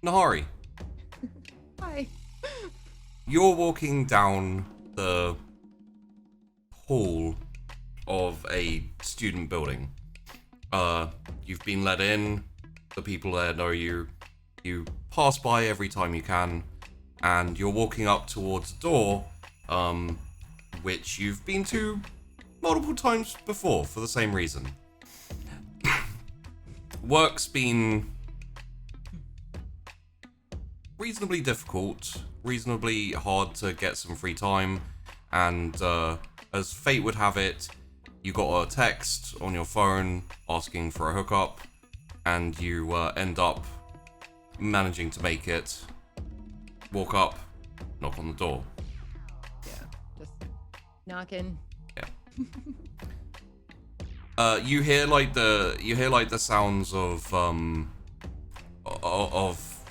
Nahari, Hi. you're walking down the hall of a student building. You've been let in. The people there know you. You pass by every time you can, and you're walking up towards a door, which you've been to multiple times before for the same reason. Work's been reasonably difficult, reasonably hard to get some free time, and as fate would have it, you got a text on your phone asking for a hookup, and you end up managing to make it, walk up, knock on the door. Yeah, just knocking. Yeah. You hear like the sounds of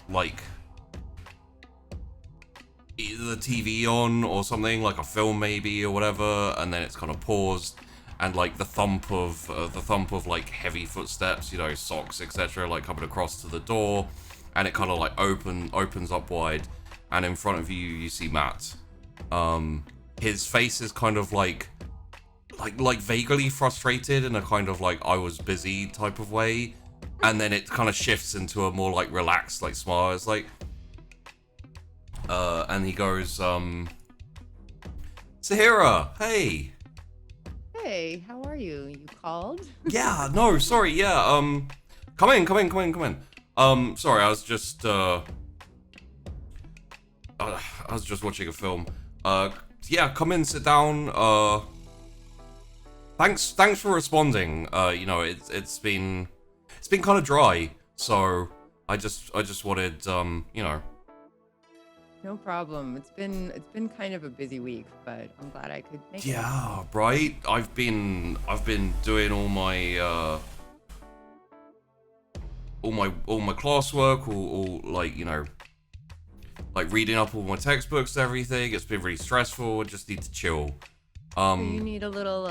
like either the TV on or something, like a film maybe or whatever, and then it's kind of paused, and like the thump of like heavy footsteps, socks, etc., like coming across to the door, and it kind of like opens up wide, and in front of you see Matt. His face is kind of like vaguely frustrated in a kind of like I was busy type of way, and then it kind of shifts into a more like relaxed like smile. It's like and he goes, Sahira, hey. Hey, how are you? You called? Yeah, no, sorry, yeah, come in. Sorry, I was just watching a film. Yeah, come in, sit down. Thanks for responding. It's been kind of dry, so I just wanted, No problem. It's been kind of a busy week, but I'm glad I could make it. Yeah, right. I've been doing all my classwork, all like like reading up all my textbooks and everything. It's been really stressful. I just need to chill. So you need a little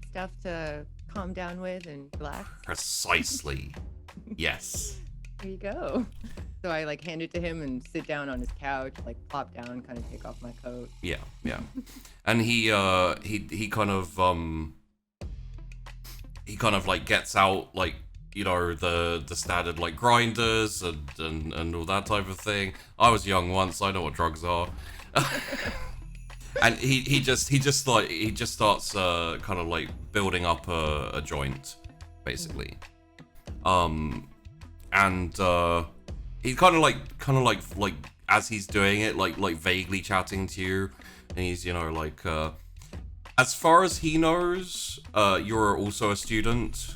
stuff to calm down with and relax. Precisely. Yes. Here you go. So I like hand it to him and sit down on his couch, like plop down, kind of take off my coat. Yeah. And he kind of like gets out like the standard like grinders and all that type of thing. I was young once, I know what drugs are. And he just starts kind of like building up a joint, basically. And he's kind of like as he's doing it, like vaguely chatting to you, and he's like as far as he knows, you're also a student.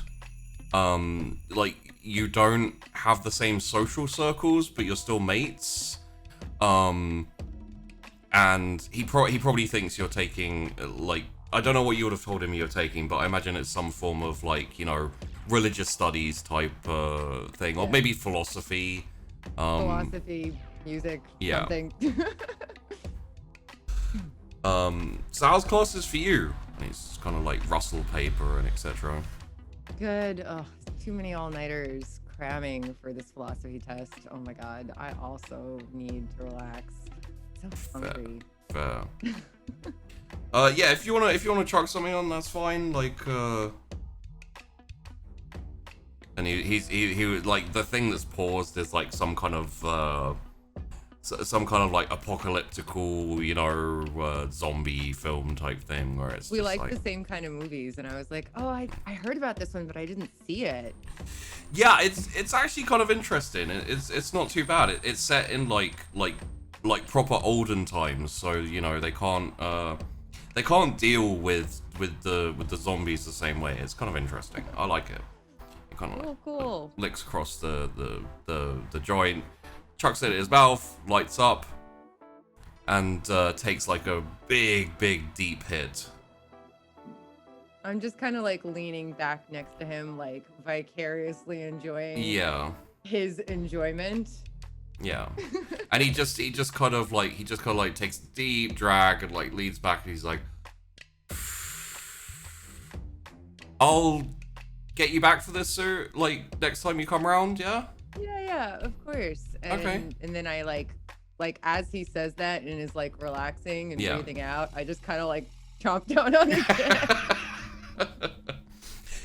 Like you don't have the same social circles, but you're still mates. And he probably thinks you're taking like, I don't know what you would have told him you're taking, but I imagine it's some form of like religious studies type thing, or maybe philosophy. Philosophy, music, something. So how's classes for you? And he's kind of like rustle paper and etc. Good. Oh, too many all-nighters cramming for this philosophy test. Oh my god. I also need to relax. So hungry. Fair. Yeah, if you wanna chuck something on, that's fine. Like and he was like, the thing that's paused is like some kind of like apocalyptical, zombie film type thing where it's we like the same kind of movies, and I was like, oh, I heard about this one, but I didn't see it. Yeah, it's actually kind of interesting. It's not too bad. It's set in like proper olden times, so they can't deal with the zombies the same way. It's kind of interesting. I like it. It kind of cool. Licks across the joint, chucks it in his mouth, lights up, and takes like a big deep hit. I'm just kind of like leaning back next to him, like vicariously enjoying his enjoyment. Yeah. And he just kind of like takes a deep drag and like leans back, and he's like, I'll get you back for this, sir, like next time you come around, yeah? Yeah, of course. And then I like as he says that and is like relaxing and breathing out, I just kind of like chomp down on his dick.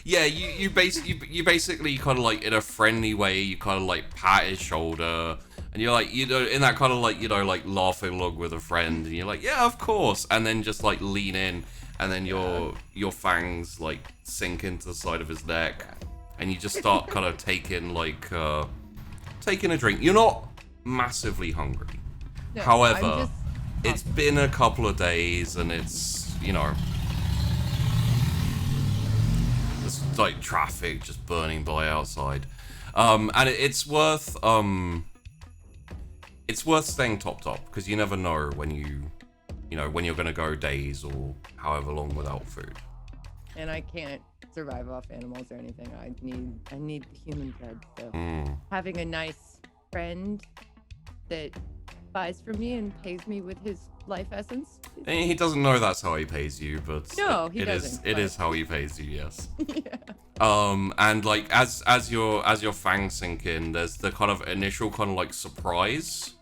Yeah, you basically kind of like in a friendly way, you kind of like pat his shoulder, and you're like, you know, in that kind of like, you know, like laughing along with a friend, and you're like, yeah, of course, and then just like lean in, and then your fangs like sink into the side of his neck, and you just start kind of taking a drink. You're not massively hungry, No, however, it's been a couple of days, and it's, you know. There's like traffic just burning by outside, and it's worth staying topped up because you never know when when you're gonna go days or however long without food. And I can't survive off animals or anything. I need the human blood. So having a nice friend that buys from me and pays me with his life essence. He doesn't know that's how he pays you, but no, he doesn't. It is how he pays you, yes. Yeah. And like as your fangs sink in, there's the kind of initial kind of like surprise,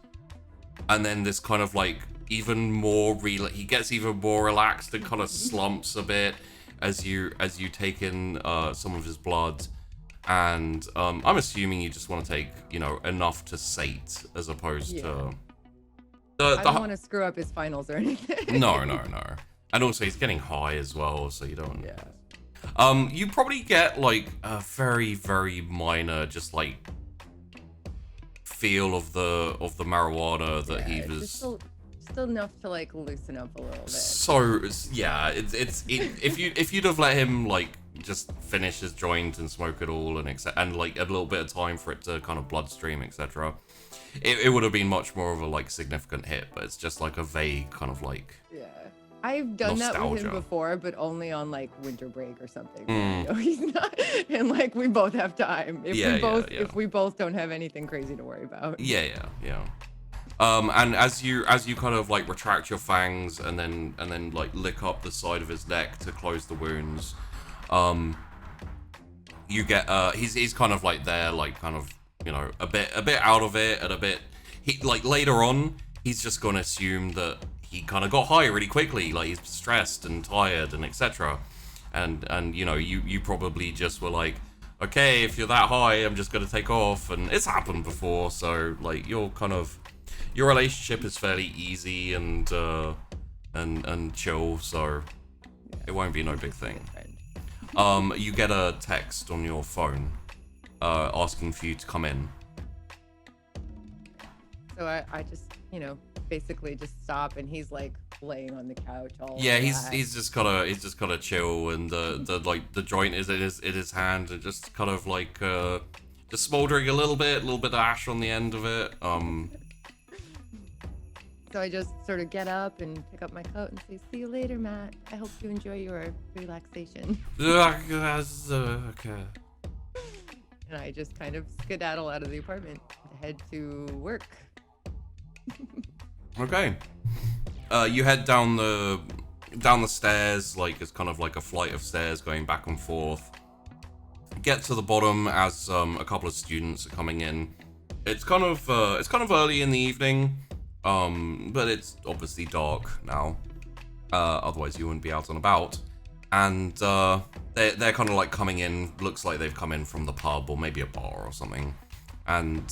and then this kind of like even more he gets even more relaxed and kind of slumps a bit as you take in some of his blood. And I'm assuming you just want to take, you know, enough to sate as opposed to. I don't want to screw up his finals or anything. No. And also he's getting high as well, so you don't. Yeah. You probably get like a very, very minor, just like feel of the marijuana that he was. Still enough to like loosen up a little bit. So yeah, if you'd have let him like just finish his joint and smoke it all and like a little bit of time for it to kind of bloodstream, etc. It would have been much more of a like significant hit, but it's just like a vague kind of like. Yeah, I've done that with him before, but only on like winter break or something. You know, he's not, and like we both have time. If we both don't have anything crazy to worry about. Yeah. And as you kind of like retract your fangs and then like lick up the side of his neck to close the wounds, you get he's kind of like there, like kind of, you know, a bit out of it, and a bit he like later on he's just gonna assume that he kind of got high really quickly, like he's stressed and tired and etc. And you know, you probably just were like, okay, if you're that high, I'm just gonna take off, and it's happened before, so like your relationship is fairly easy and chill, so it won't be no big thing. You get a text on your phone asking for you to come in. So I just, you know, basically just stop, and he's like laying on the couch all. Yeah, he's just gotta chill, and the joint is in his hand, and just kind of like just smoldering a little bit of ash on the end of it. So I just sort of get up and pick up my coat and say, "See you later, Matt. I hope you enjoy your relaxation." Okay. And I just kind of skedaddle out of the apartment to head to work. Okay. You head down the stairs, like it's kind of like a flight of stairs going back and forth. Get to the bottom as a couple of students are coming in. It's kind of early in the evening, but it's obviously dark now. Otherwise you wouldn't be out and about. And they're kind of like coming in. Looks like they've come in from the pub or maybe a bar or something. And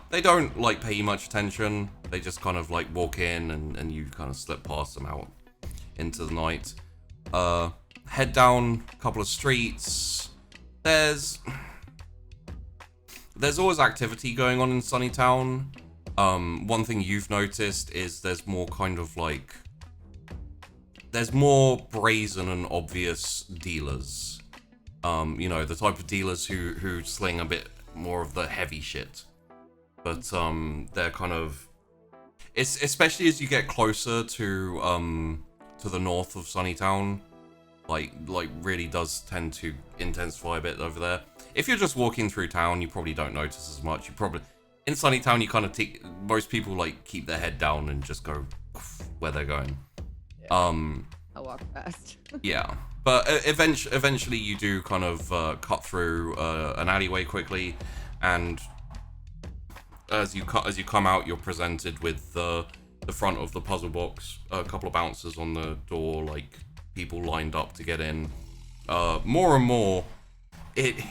they don't like pay you much attention. They just kind of like walk in, and you kind of slip past them out into the night. Head down a couple of streets. There's always activity going on in Sunnytown. One thing you've noticed is there's more kind of like there's more brazen and obvious dealers. You know, the type of dealers who sling a bit more of the heavy shit. But they're kind of, it's especially as you get closer to the north of Sunnytown, like really does tend to intensify a bit over there. If you're just walking through town, you probably don't notice as much. You probably in Sunnytown, you kind of most people like keep their head down and just go where they're going. Yeah. I'll walk fast. Yeah, but eventually you do kind of cut through an alleyway quickly, and as you come out, you're presented with the front of the puzzle box, a couple of bouncers on the door, like people lined up to get in. More and more, it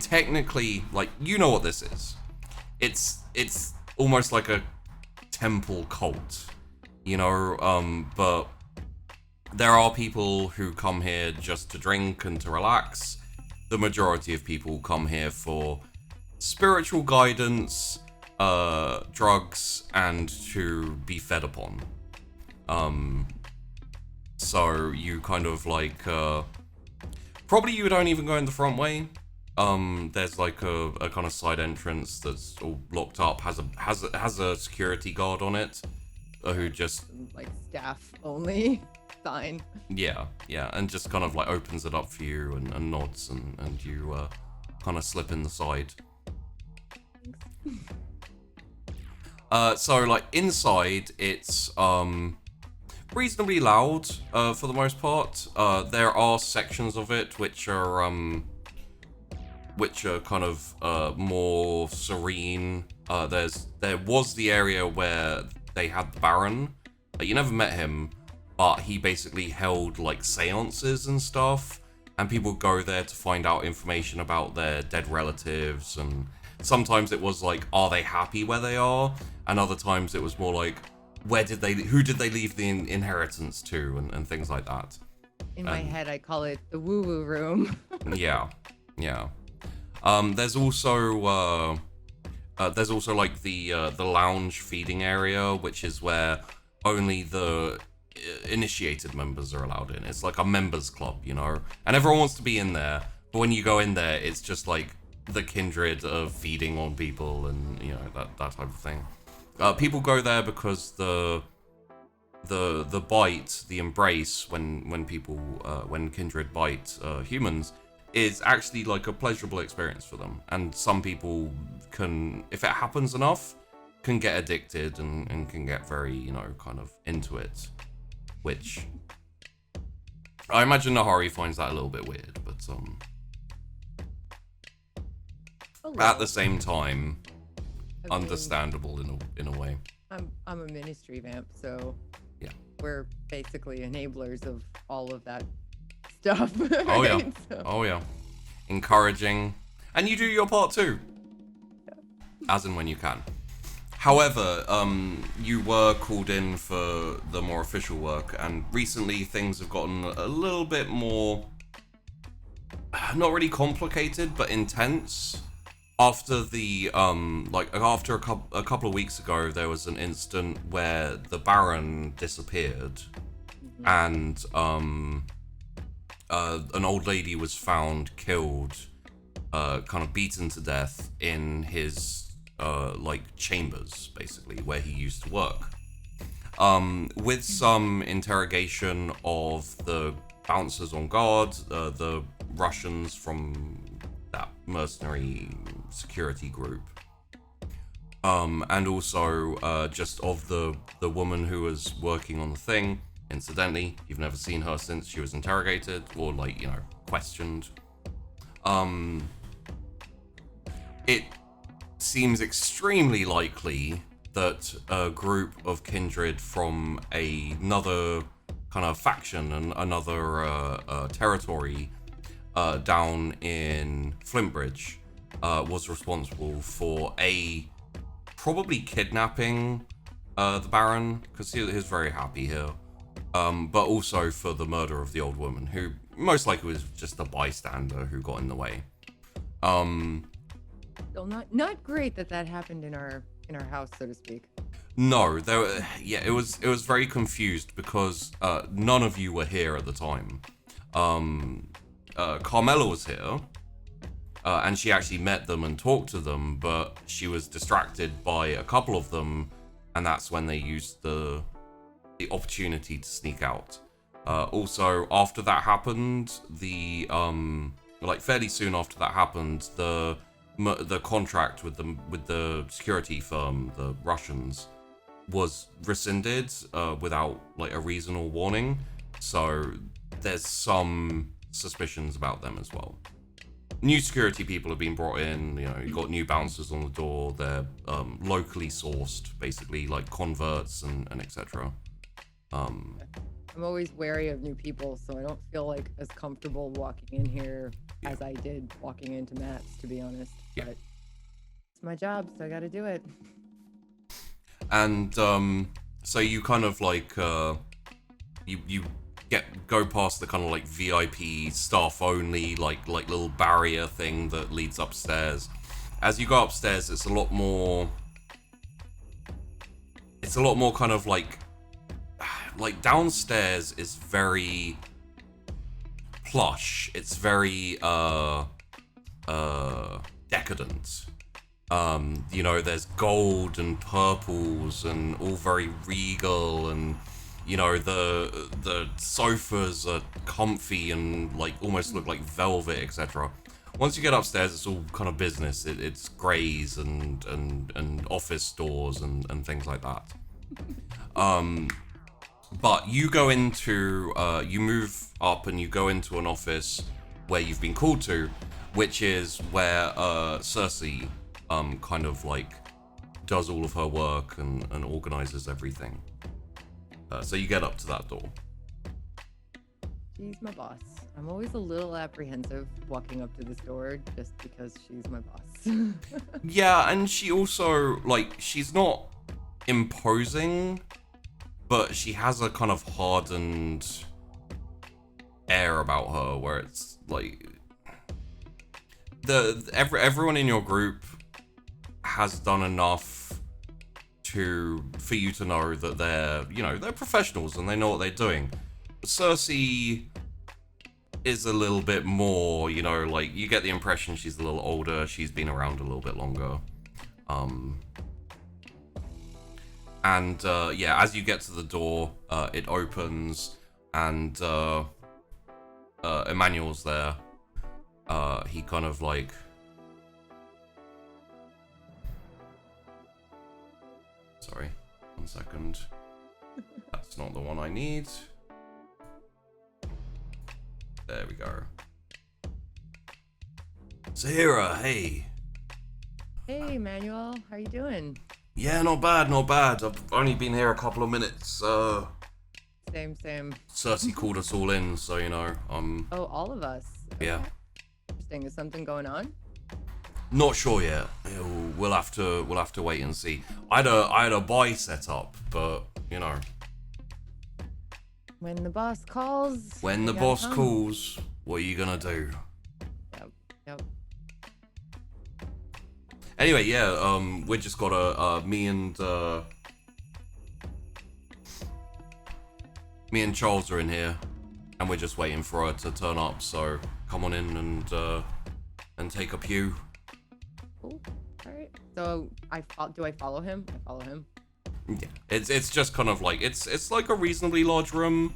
technically, like, you know what this is. It's almost like a temple cult, you know. But there are people who come here just to drink and to relax. The majority of people come here for spiritual guidance, drugs, and to be fed upon. So you kind of like, probably you don't even go in the front way. There's like a kind of side entrance that's all blocked up, has a security guard on it, who just like staff only sign. Yeah, and just kind of like opens it up for you and nods, and you kind of slip in the side. So like inside, it's reasonably loud for the most part. There are sections of it which are kind of more serene. There was the area where they had the Baron. You never met him, but he basically held like seances and stuff, and people go there to find out information about their dead relatives. And sometimes it was like, are they happy where they are? And other times it was more like, who did they leave the inheritance to, and things like that. In my head, I call it the woo-woo room. Yeah. There's also like the lounge feeding area, which is where only the initiated members are allowed in. It's like a members club, you know, and everyone wants to be in there. But when you go in there, it's just like the Kindred of feeding on people, and you know, that type of thing. People go there because the bite, the embrace, when Kindred bite humans, is actually like a pleasurable experience for them. And some people can, if it happens enough, can get addicted and can get very, you know, kind of into it. Which I imagine Nahari finds that a little bit weird, but at the same time, understandable in a way. I'm a ministry vamp, so yeah, we're basically enablers of all of that stuff. Oh yeah, right? So. Oh yeah, encouraging, and you do your part too, as and when you can. However, you were called in for the more official work, and recently things have gotten a little bit more, not really complicated, but intense. After the after a couple of weeks ago, there was an incident where the Baron disappeared, and an old lady was found killed, kind of beaten to death in his chambers, basically, where he used to work. With some interrogation of the bouncers on guard, the Russians from that mercenary security group, and also just of the woman who was working on the thing. Incidentally, you've never seen her since she was interrogated or questioned. It seems extremely likely that a group of Kindred from another kind of faction and another territory down in Flintbridge was responsible for probably kidnapping the Baron, because he was very happy here, but also for the murder of the old woman, who most likely was just a bystander who got in the way. So not great that happened in our house, so to speak. No, it was very confused because none of you were here at the time. Carmela was here, and she actually met them and talked to them, but she was distracted by a couple of them, and that's when they used the opportunity to sneak out. Also, after that happened, fairly soon after that happened, the contract with the security firm, the Russians, was rescinded without a reason or warning. So there's some suspicions about them as well. new security people have been brought in. You know, you've got new bouncers on the door. They're locally sourced, basically, like converts and etc. I'm always wary of new people, so I don't feel like as comfortable walking in here as I did walking into Matt's, to be honest. Yeah. But it's my job, so I got to do it. And so you kind of like you go past the kind of like VIP staff only like little barrier thing that leads upstairs. As you go upstairs, it's a lot more kind of like downstairs is very plush. It's very decadent. You know, there's gold and purples and all very regal, and you know the sofas are comfy and like almost look like velvet, etc. Once you get upstairs, it's all kind of business. It's greys and office doors and things like that. But you go into you move up and you go into an office where you've been called to, which is where Cersei kind of like does all of her work and organizes everything. So you get up to that door. She's my boss. I'm always a little apprehensive walking up to this door just because she's my boss. Yeah, and she also, like, she's not imposing, but she has a kind of hardened air about her where it's like everyone in your group has done enough for you to know that they're professionals and they know what they're doing. Cersei is a little bit more, you know, like you get the impression she's a little older, she's been around a little bit longer. Yeah, as you get to the door, it opens and Emmanuel's there. He kind of like sorry, 1 second. That's not the one I need. There we go. Sire, hey. Hey, Manuel, how you doing? Yeah, not bad, not bad. I've only been here a couple of minutes. Same. Cersei called us all in, so you know, Oh, all of us. yeah. Interesting. Is something going on? Not sure yet. We'll have to wait and see. I had a buy set up, but you know. When the boss calls. When the boss calls, what are you gonna do? Yep. Anyway, yeah, we just got me and Charles are in here, and we're just waiting for her to turn up. So come on in and take a pew. Cool. All right. So do I follow him? I follow him. Yeah, it's just kind of like it's like a reasonably large room.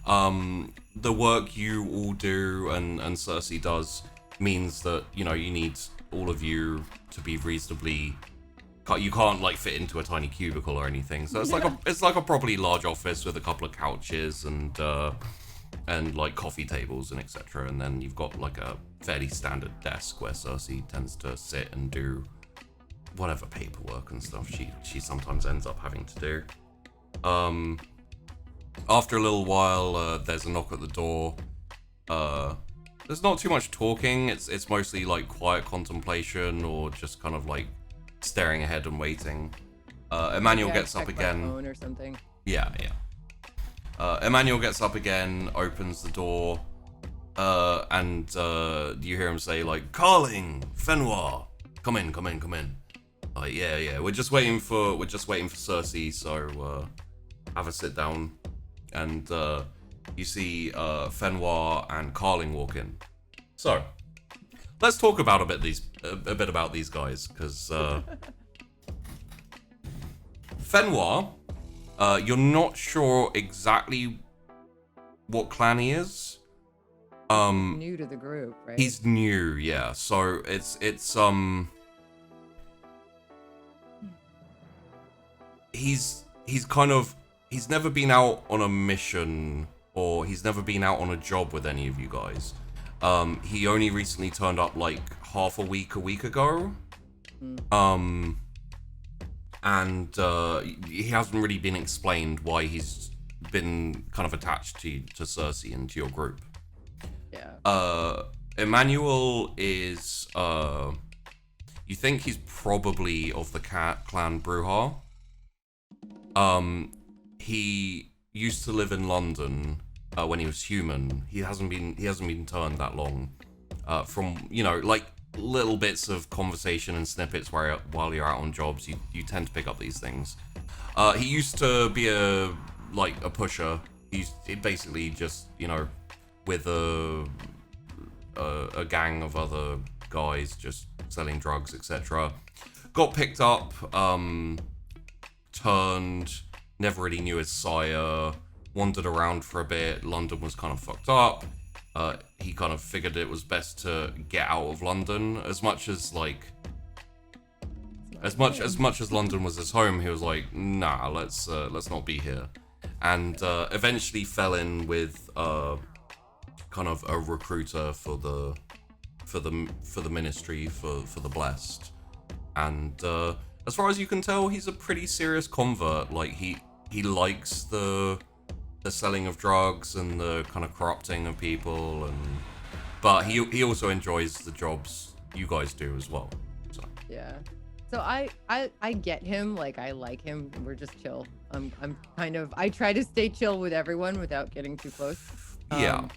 The work you all do and Cersei does means that you know you need all of you to be reasonably. You can't like fit into a tiny cubicle or anything. So it's like a properly large office with a couple of couches and like coffee tables and etc. And then you've got like a fairly standard desk where Cersei tends to sit and do whatever paperwork and stuff she sometimes ends up having to do. After a little while, there's a knock at the door. There's not too much talking. It's mostly like quiet contemplation or just kind of like staring ahead and waiting. Emmanuel gets up again. Phone or something. Yeah. Emmanuel gets up again, opens the door, and you hear him say like, "Carling, Fenwar, come in." Yeah. We're just waiting for Cersei, so have a sit down. And you see Fenwar and Carling walk in. So let's talk about a bit about these guys, because Fenwar, you're not sure exactly what clan he is. New to the group, right? He's new, yeah. So it's he's never been out on a mission or he's never been out on a job with any of you guys. He only recently turned up like half a week ago. And he hasn't really been explained why he's been kind of attached to Cersei and to your group. Yeah. Emmanuel is you think he's probably of the clan Bruja. He used to live in London when he was human. He hasn't been turned that long. From, you know, like little bits of conversation and snippets while you're out on jobs, you tend to pick up these things. He used to be a pusher. He's basically just, you know, with a gang of other guys just selling drugs, etc. Got picked up, turned, never really knew his sire, wandered around for a bit. London was kind of fucked up. He kind of figured it was best to get out of London. As much as London was his home, he was like, nah, let's not be here. And eventually fell in with kind of a recruiter for the ministry for the blessed. And as far as you can tell, he's a pretty serious convert. Like he likes the selling of drugs and the kind of corrupting of people, but he also enjoys the jobs you guys do as well. So yeah. So I get him, like I like him. We're just chill. I'm kind of, I try to stay chill with everyone without getting too close. Yeah.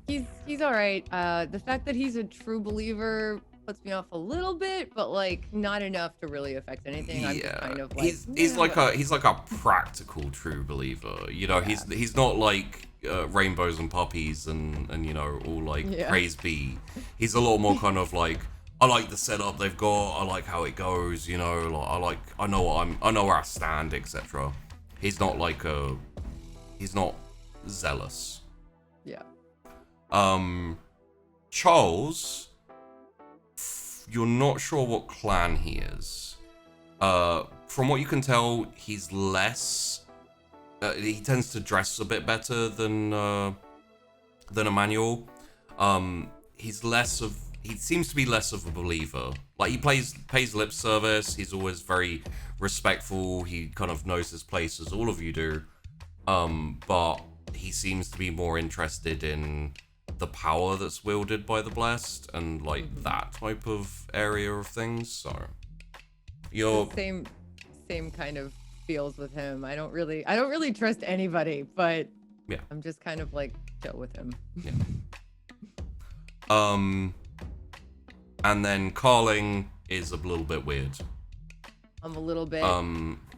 He's all right. The fact that he's a true believer puts me off a little bit, but like not enough to really affect anything. I'm just kind of like, he's like a practical true believer. You know, Yeah. he's not like rainbows and puppies and you know, all like praise be. He's a lot more kind of like, I like the setup they've got. I like how it goes. You know, like I know where I stand, etc. He's not he's not zealous. Yeah. Charles, you're not sure what clan he is. From what you can tell, he's less. He tends to dress a bit better than Emmanuel. He seems to be less of a believer. Like he pays lip service. He's always very respectful. He kind of knows his place, as all of you do. But he seems to be more interested in the power that's wielded by the blessed and like that type of area of things. So you're same kind of feels with him. I don't really trust anybody, but yeah, I'm just kind of like chill with him. Yeah. And then Carling is a little bit weird. I'm a little bit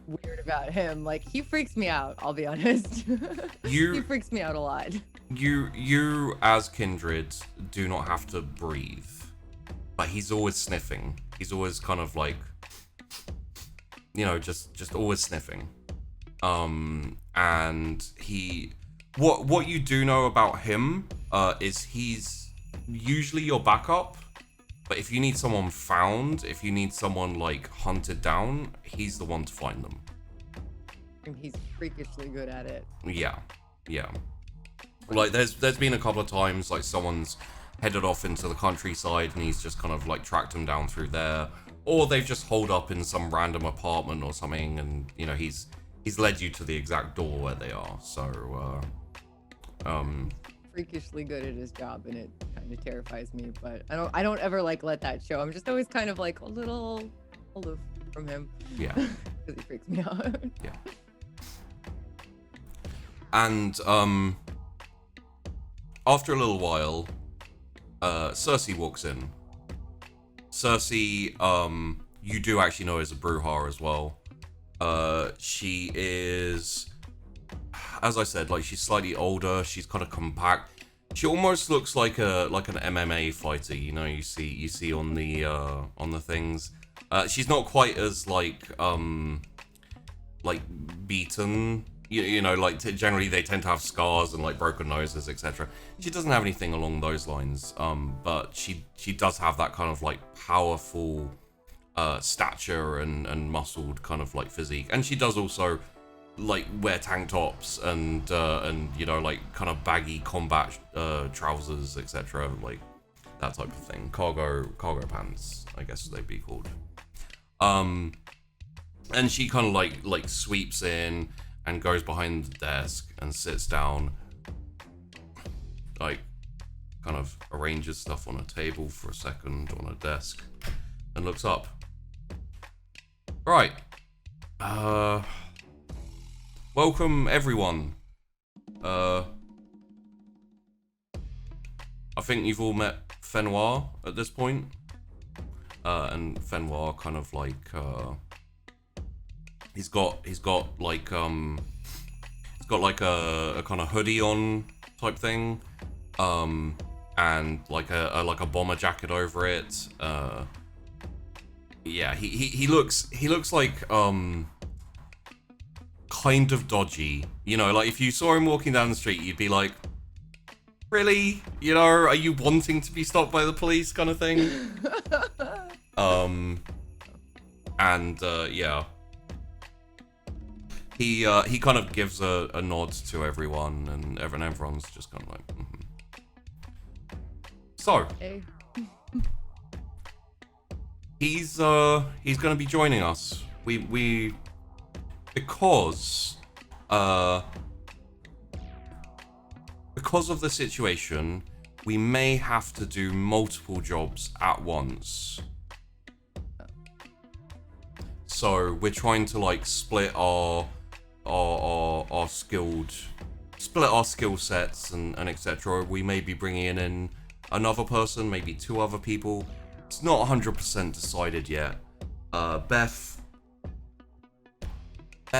weird about him. Like he freaks me out, I'll be honest. He freaks me out a lot. You as Kindred do not have to breathe, but he's always sniffing. He's always kind of like, you know, just always sniffing. And what you do know about him is he's usually your backup. But if you need someone found, if you need someone like hunted down, he's the one to find them. And he's freakishly good at it. Yeah. Like there's been a couple of times like someone's headed off into the countryside and he's just kind of like tracked them down through there, or they've just holed up in some random apartment or something, and you know he's led you to the exact door where they are. So freakishly good at his job, and it kind of terrifies me, but I don't ever like let that show. I'm just always kind of like a little aloof from him. Yeah. Because he freaks me out. Yeah. And after a little while, Cersei walks in. Cersei, you do actually know is a Bruja as well. She is, as I said, like she's slightly older. She's kind of compact. She almost looks like an MMA fighter. You know, you see on the things. She's not quite as like beaten. You know, like generally they tend to have scars and like broken noses, etc. She doesn't have anything along those lines. But she does have that kind of like powerful stature and muscled kind of like physique, and she does also like wear tank tops and you know, like kind of baggy combat trousers, etc. Like that type of thing. Cargo pants, I guess they'd be called. And she kind of like sweeps in and goes behind the desk and sits down, like kind of arranges stuff on a table for a second on a desk and looks up. Right. Welcome everyone. I think you've all met Fenoir at this point. And Fenoir kind of like he's got like a kind of hoodie on type thing. And like a bomber jacket over it. Yeah, he looks like kind of dodgy. You know, like if you saw him walking down the street, you'd be like, really? You know, are you wanting to be stopped by the police kind of thing? Yeah. He kind of gives a nod to everyone, and everyone's just kind of like, mm-hmm. So, Hey. he's gonna be joining us. Because of the situation, we may have to do multiple jobs at once. So we're trying to like split our skill sets and etc. We may be bringing in another person, maybe 2 other people. It's not 100% decided yet. Beth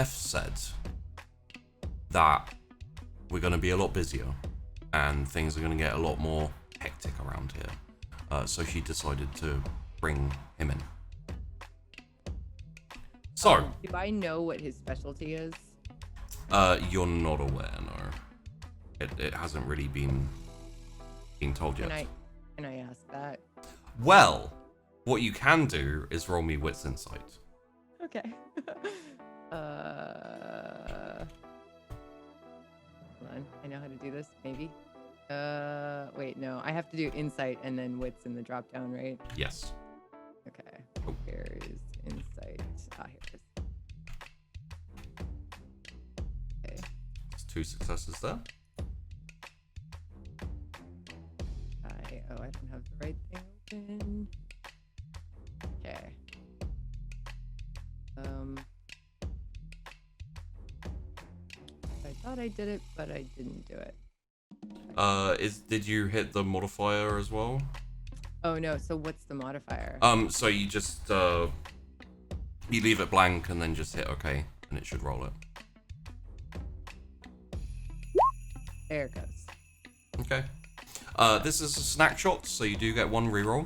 said that we're going to be a lot busier and things are going to get a lot more hectic around here. So she decided to bring him in. So, do I know what his specialty is? you're not aware, no. It hasn't really been told yet. Can I ask that? Well, what you can do is roll me wits insight. Okay. Hold on. I know how to do this, maybe. Wait, no. I have to do insight and then wits in the drop down, right? Yes. Okay. Where is insight? Ah, here it is. Okay. There's 2 successes there. I don't have the right thing open. Okay. I thought I did it, but I didn't do it. Did you hit the modifier as well? Oh no, so what's the modifier? So you just you leave it blank and then just hit OK and it should roll it. There it goes. Okay. This is a Snackshots, so you do get 1 reroll.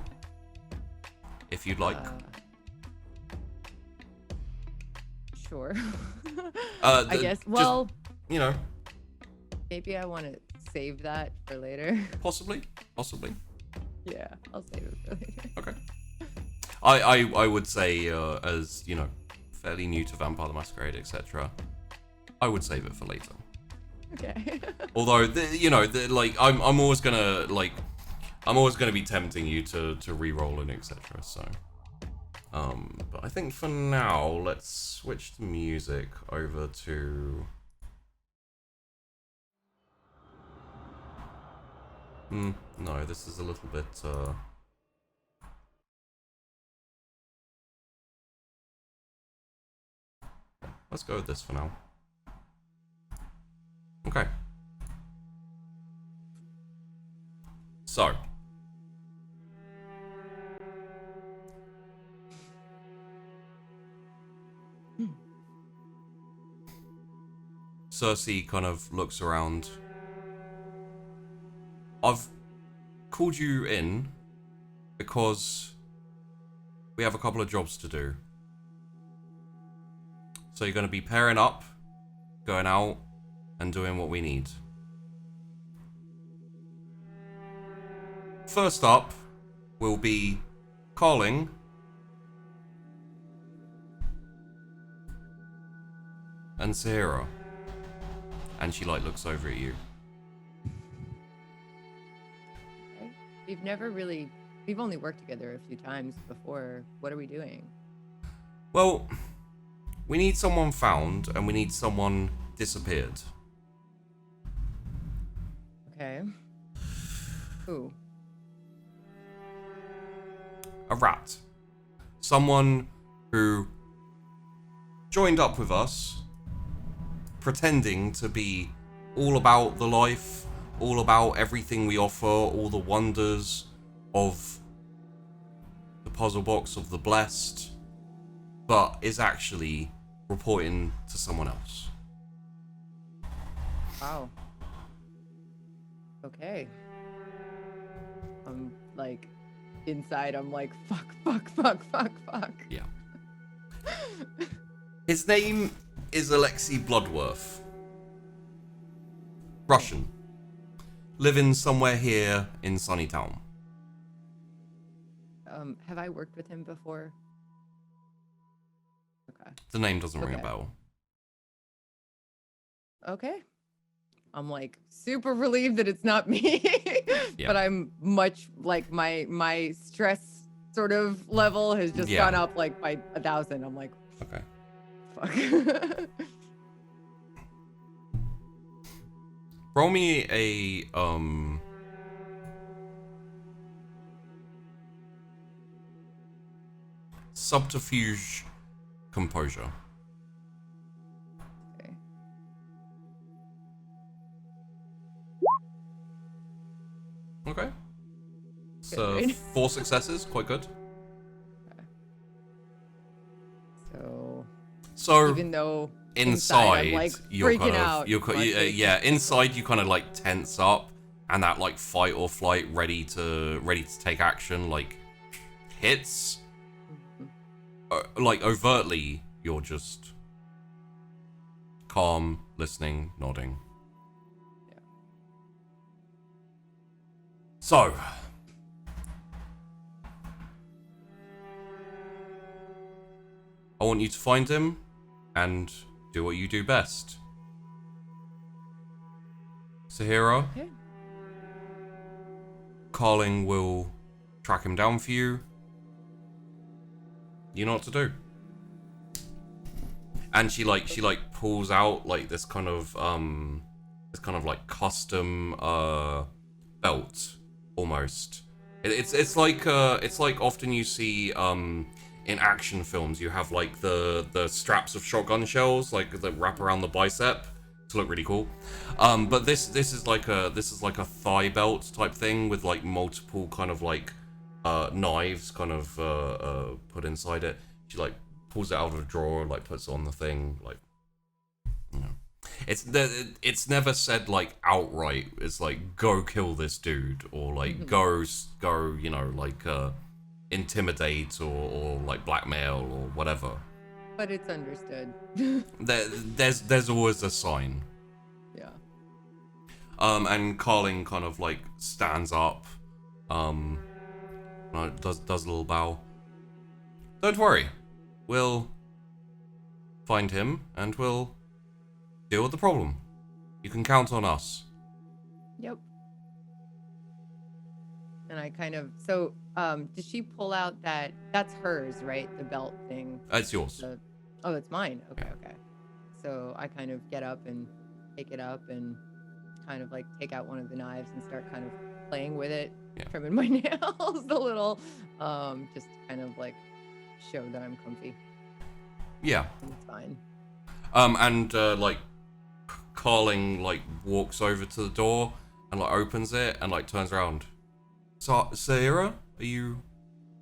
If you'd like. Sure. I guess. Well, just, you know. Maybe I want to save that for later. Possibly. Yeah, I'll save it for later. Okay. I would say, as, you know, fairly new to Vampire the Masquerade, etc., I would save it for later. Okay. Although, like, I'm always gonna be tempting you to re-roll and etc. So, but I think for now, let's switch the music over to. No, this is a little bit. Let's go with this for now. Okay. So. Cersei kind of looks around. I've called you in because we have a couple of jobs to do. So you're going to be pairing up, going out, and doing what we need. First up will be calling and Sire. And she like looks over at you. Okay. We've only worked together a few times before. What are we doing? Well, we need someone found and we need someone disappeared. Okay. Who? A rat. Someone who joined up with us, pretending to be all about the life, all about everything we offer, all the wonders of the puzzle box of the blessed, but is actually reporting to someone else. Wow. Okay. I'm like, inside, I'm like, fuck. Yeah. His name is Alexei Bloodworth. Russian. Living somewhere here in Sunnytown. Have I worked with him before? Okay. The name doesn't ring a Okay. bell. Okay. I'm like super relieved that it's not me. Yeah. But I'm much like my stress sort of level has just Yeah. gone up like by 1,000. I'm like, Okay. fuck. Roll me a subterfuge composure. Okay. Okay. So right? 4 successes, quite good. So Even though inside I'm like you're freaking kind of out. yeah, inside you kind of like tense up, and that like fight or flight ready to take action like hits. Like overtly you're just calm, listening, nodding. Yeah. So I want you to find him and do what you do best. Sahira, Okay. Carling will track him down for you. You know what to do. And she pulls out like this kind of like custom belt almost. It's like often you see in action films you have like the straps of shotgun shells like that wrap around the bicep to look really cool. But this is like a thigh belt type thing with like multiple kind of like knives kind of put inside it. She like pulls it out of a drawer, like puts it on the thing, like, you know. It's never said like outright. It's like go kill this dude or like go you know like intimidate or like blackmail or whatever. But it's understood. There's always a sign. Yeah. And Carling kind of like stands up, does a little bow. Don't worry, we'll find him and we'll deal with the problem. You can count on us. Yep. And I kind of does she pull out that's hers, right? The belt thing. It's yours. Oh, that's mine. Okay. So I kind of get up and take it up and kind of like take out one of the knives and start kind of playing with it, trimming my nails a little, just kind of like show that I'm comfy. Yeah. And it's fine. And like Carling like walks over to the door and like opens it and like turns around. So, Sire, are you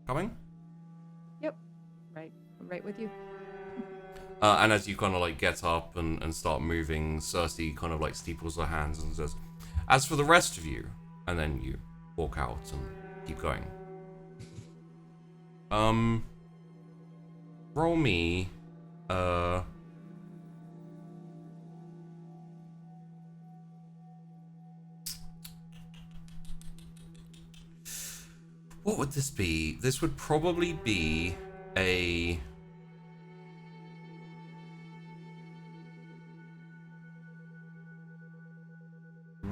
coming? Yep. Right. I'm right with you. And as you kind of like get up and start moving, Cersei kind of like steeples her hands and says, "As for the rest of you," and then you walk out and keep going. Roll me, what would this be? This would probably be a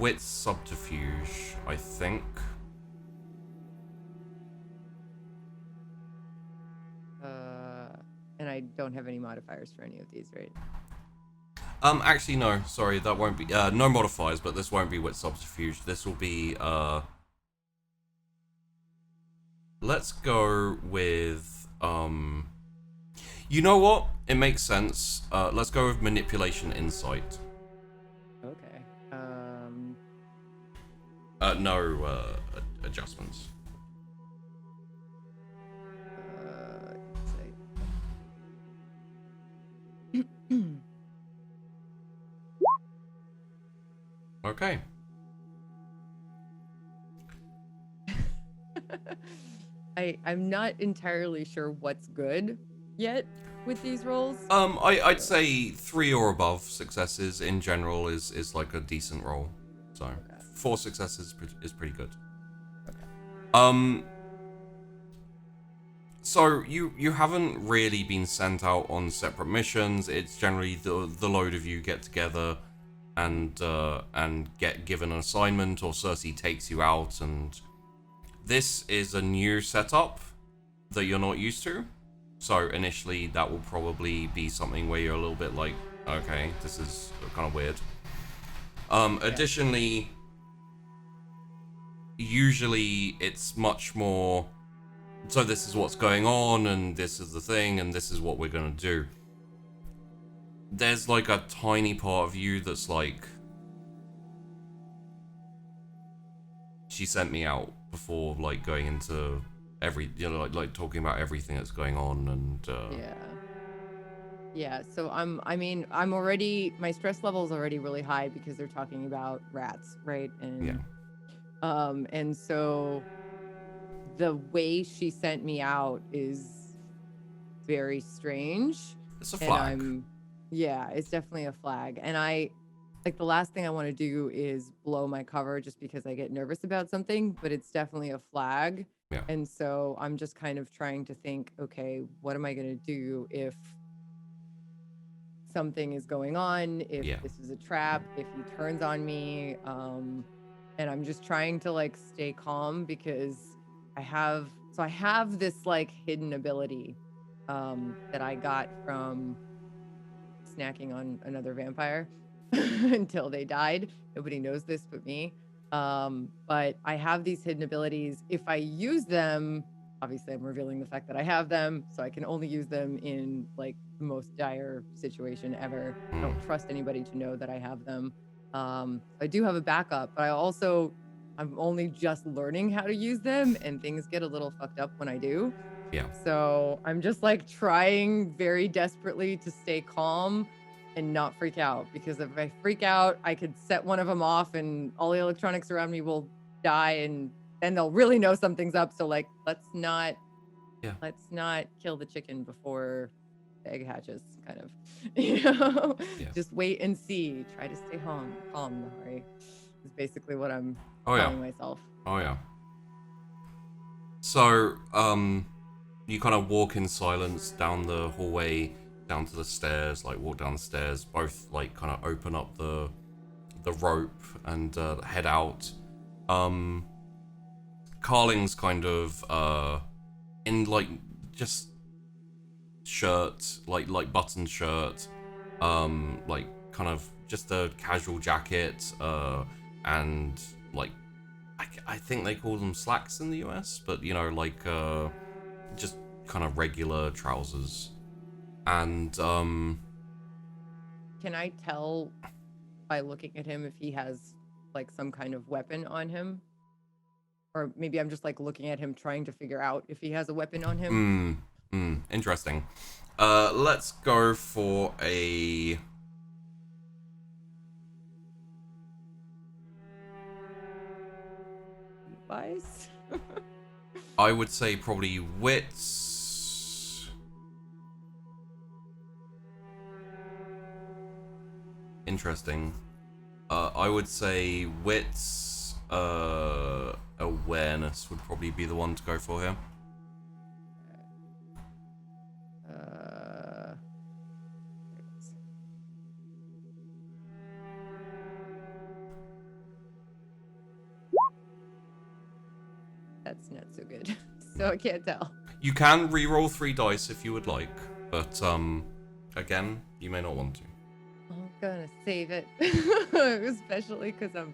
wit subterfuge, I think. And I don't have any modifiers for any of these, right? Actually, no. Sorry, that won't be... no modifiers, but this won't be wit subterfuge. This will be, let's go with, you know what? It makes sense. Let's go with manipulation insight. Okay. No, adjustments. Okay. I'm not entirely sure what's good yet with these rolls. I'd say 3 or above successes in general is like a decent roll. So, okay. 4 successes is pretty good. Okay. So you haven't really been sent out on separate missions. It's generally the load of you get together and get given an assignment, or Cersei takes you out, and this is a new setup that you're not used to. So initially that will probably be something where you're a little bit like, okay, this is kind of weird. Additionally, usually it's much more, so this is what's going on, and this is the thing, and this is what we're gonna do. There's like a tiny part of you that's like, she sent me out before like going into like talking about everything that's going on, and yeah, so I'm already, my stress level is already really high because they're talking about rats, right? And and so the way she sent me out is very strange. It's a flag. And it's definitely a flag. And I, like, the last thing I want to do is blow my cover just because I get nervous about something, but it's definitely a flag. Yeah. And so I'm just kind of trying to think, okay, what am I going to do if something is going on, if this is a trap, if he turns on me, and I'm just trying to like stay calm because I have this like hidden ability that I got from snacking on another vampire until they died. Nobody knows this but me. But I have these hidden abilities. If I use them, obviously I'm revealing the fact that I have them, so I can only use them in like the most dire situation ever. I don't trust anybody to know that I have them. I do have a backup, but I'm only just learning how to use them, and things get a little fucked up when I do. Yeah. So I'm just like trying very desperately to stay calm and not freak out, because if I freak out, I could set one of them off and all the electronics around me will die, and then they'll really know something's up. So like, let's not kill the chicken before the egg hatches, kind of, just wait and see, try to stay calm, Nahari, is basically what I'm telling myself. So, you kind of walk in silence down the hallway, down to the stairs, like walk down the stairs, both like kind of open up the rope and head out. Carling's kind of in like just shirt, like buttoned shirt, like kind of just a casual jacket, and like I think they call them slacks in the US, but you know, like just kind of regular trousers. And can I tell by looking at him if he has like some kind of weapon on him? Or maybe I'm just like looking at him trying to figure out if he has a weapon on him. Interesting. Let's go for a Wise? I would say probably wits. Interesting. I would say wits, awareness would probably be the one to go for here. That's not so good. So I can't tell. You can re-roll 3 dice if you would like, but again, you may not want to. I'm gonna save it, especially because I'm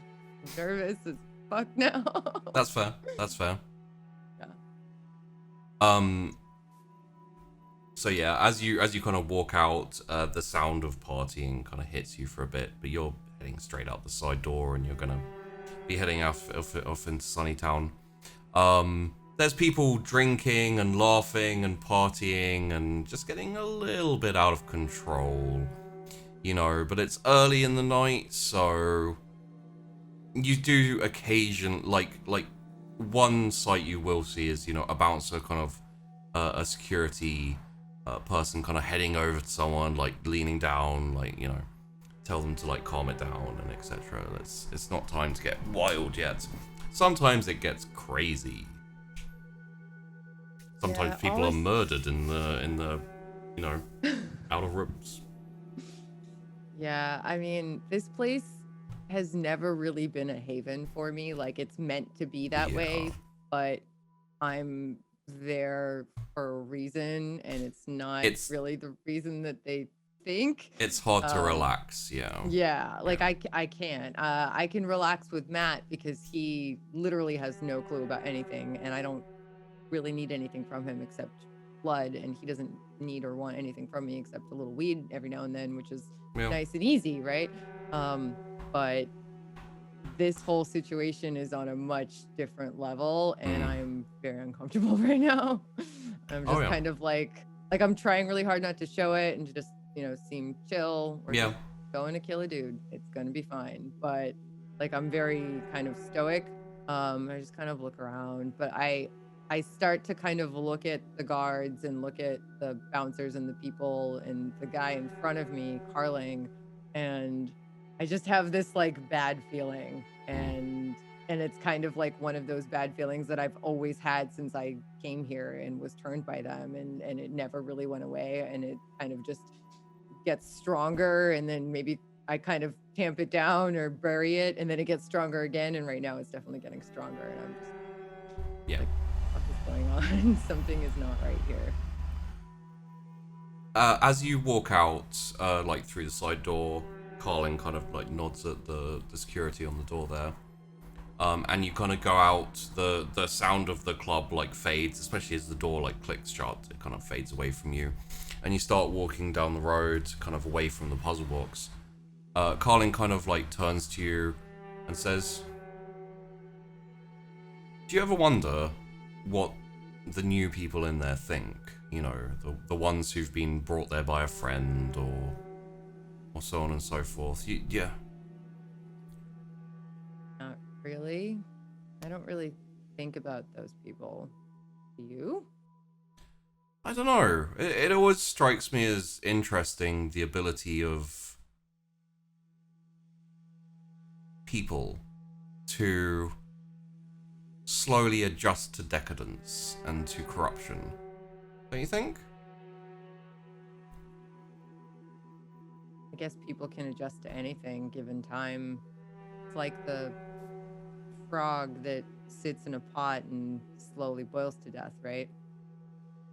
nervous as fuck now. That's fair. That's fair. Yeah. So yeah, as you kind of walk out, the sound of partying kind of hits you for a bit, but you're heading straight out the side door, and you're gonna be heading off into Sunnytown. There's people drinking and laughing and partying and just getting a little bit out of control, you know. But it's early in the night, so you do occasion like one sight you will see is, you know, a bouncer kind of a security person kind of heading over to someone, like leaning down, like, you know, tell them to like calm it down and etc. It's not time to get wild yet. Sometimes it gets crazy. Sometimes people are murdered in the you know, outer rooms. Yeah, I mean, this place has never really been a haven for me. Like, it's meant to be that way, but I'm there for a reason, and it's not really the reason that they think. It's hard to relax, yeah. Yeah, like I can't. I can relax with Matt because he literally has no clue about anything, and I don't really need anything from him except blood, and he doesn't need or want anything from me except a little weed every now and then, which is nice and easy, right? But this whole situation is on a much different level, and I'm very uncomfortable right now. I'm just kind of like I'm trying really hard not to show it and to just, you know, seem chill. We're just going to kill a dude. It's gonna be fine. But like, I'm very kind of stoic. I just kind of look around, but I start to kind of look at the guards and look at the bouncers and the people and the guy in front of me, Carling, and I just have this like bad feeling, and it's kind of like one of those bad feelings that I've always had since I came here and was turned by them, and it never really went away, and it kind of just gets stronger, and then maybe I kind of tamp it down or bury it, and then it gets stronger again, and right now it's definitely getting stronger, and I'm just like, what is going on? Something is not right here. As you walk out, like through the side door, Carling kind of like nods at the security on the door there. And you kind of go out, the sound of the club like fades, especially as the door like clicks shut, it kind of fades away from you. And you start walking down the road, kind of away from the puzzle box. Carling kind of like turns to you and says, do you ever wonder what the new people in there think? You know, the ones who've been brought there by a friend or so on and so forth. Yeah. Not really. I don't really think about those people. Do you? I don't know. It always strikes me as interesting, the ability of people to slowly adjust to decadence and to corruption. Don't you think? I guess people can adjust to anything given time. It's like the frog that sits in a pot and slowly boils to death, right?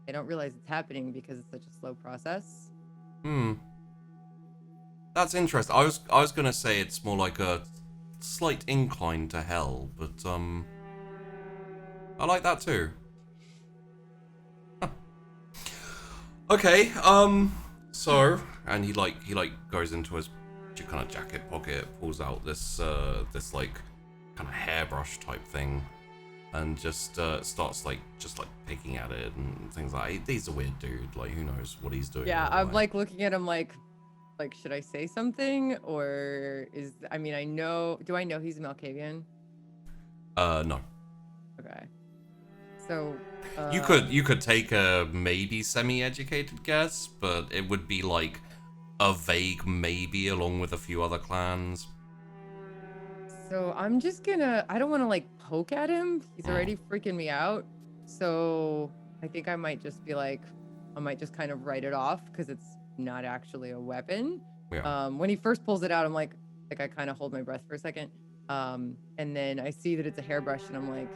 They don't realize it's happening because it's such a slow process. That's interesting. I was gonna say it's more like a slight incline to hell, but I like that too. Huh. Okay, so, and he goes into his kind of jacket pocket, pulls out this like kind of hairbrush type thing, and just starts just picking at it and things like, he's a weird dude, like who knows what he's doing. Yeah, I'm like looking at him like should I say something, or do I know he's a Malkavian? No. Okay. So you could take a maybe semi-educated guess, but it would be like a vague maybe along with a few other clans. So I'm just gonna, I don't want to like poke at him. He's already freaking me out. So I think I might just be like, I might just kind of write it off because it's not actually a weapon. Yeah. When he first pulls it out, I'm like I kind of hold my breath for a second. And then I see that it's a hairbrush and I'm like,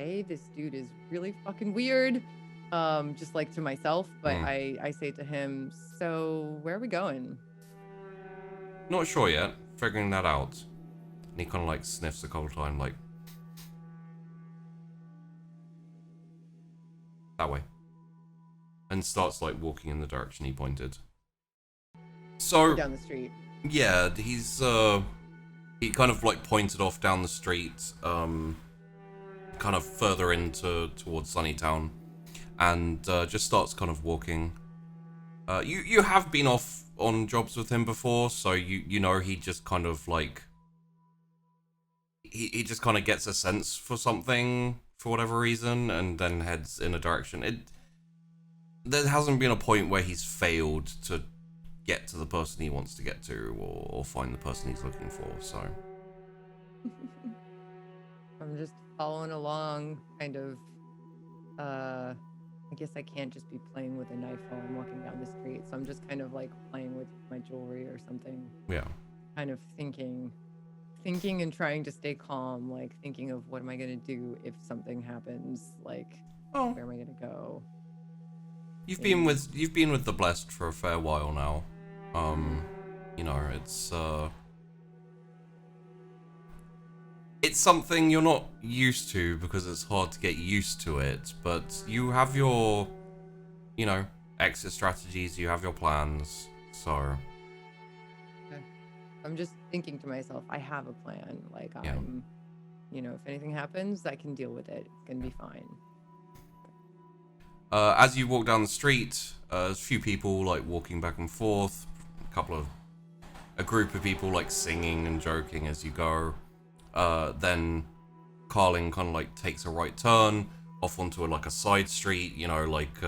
hey, this dude is really fucking weird. Just like to myself, but I say to him, so where are we going? Not sure yet. Figuring that out. And he kind of like sniffs a couple times, like that way, and starts like walking in the direction he pointed. So Down the street. yeah, he kind of like pointed off down the street, kind of further towards Sunnytown, and just starts kind of walking. You have been off on jobs with him before, so you know he just kind of like he just kind of gets a sense for something for whatever reason, and then heads in a direction. There hasn't been a point where he's failed to get to the person he wants to get to, or find the person he's looking for. So I'm just following along, kind of. I guess I can't just be playing with a knife while I'm walking down the street, so I'm just kind of like playing with my jewelry or something. yeah, Kind of thinking and trying to stay calm, like thinking of what am I gonna do if something happens, like where am I gonna go? You've been with the Blessed for a fair while now. You know, it's something you're not used to because it's hard to get used to it, but you have your, you know, exit strategies, you have your plans, so... Okay. I'm just thinking to myself, I have a plan, like yeah. I'm, you know, if anything happens, I can deal with it, it's gonna be fine. As you walk down the street, there's a few people like walking back and forth, a group of people like singing and joking as you go. Then Carling kind of like takes a right turn off onto like a side street, you know, like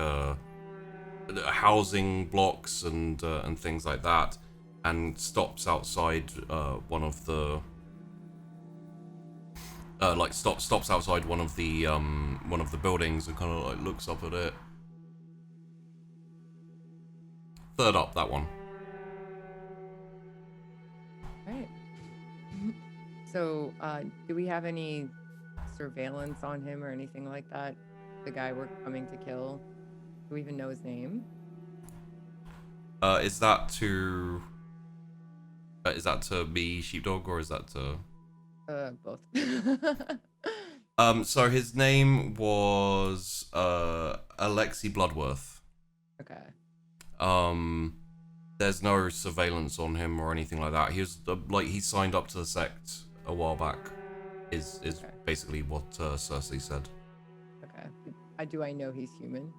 housing blocks and things like that, and stops outside one of the stops outside one of the buildings and kind of like looks up at it. Third up, that one. Right. So, do we have any surveillance on him or anything like that? The guy we're coming to kill? Do we even know his name? Is that to me, Sheepdog, or is that to... Both. So his name was Alexi Bloodworth. Okay. There's no surveillance on him or anything like that. He was he signed up to the sect a while back. Is Okay. basically what Cersei said. Okay. Do I know he's human?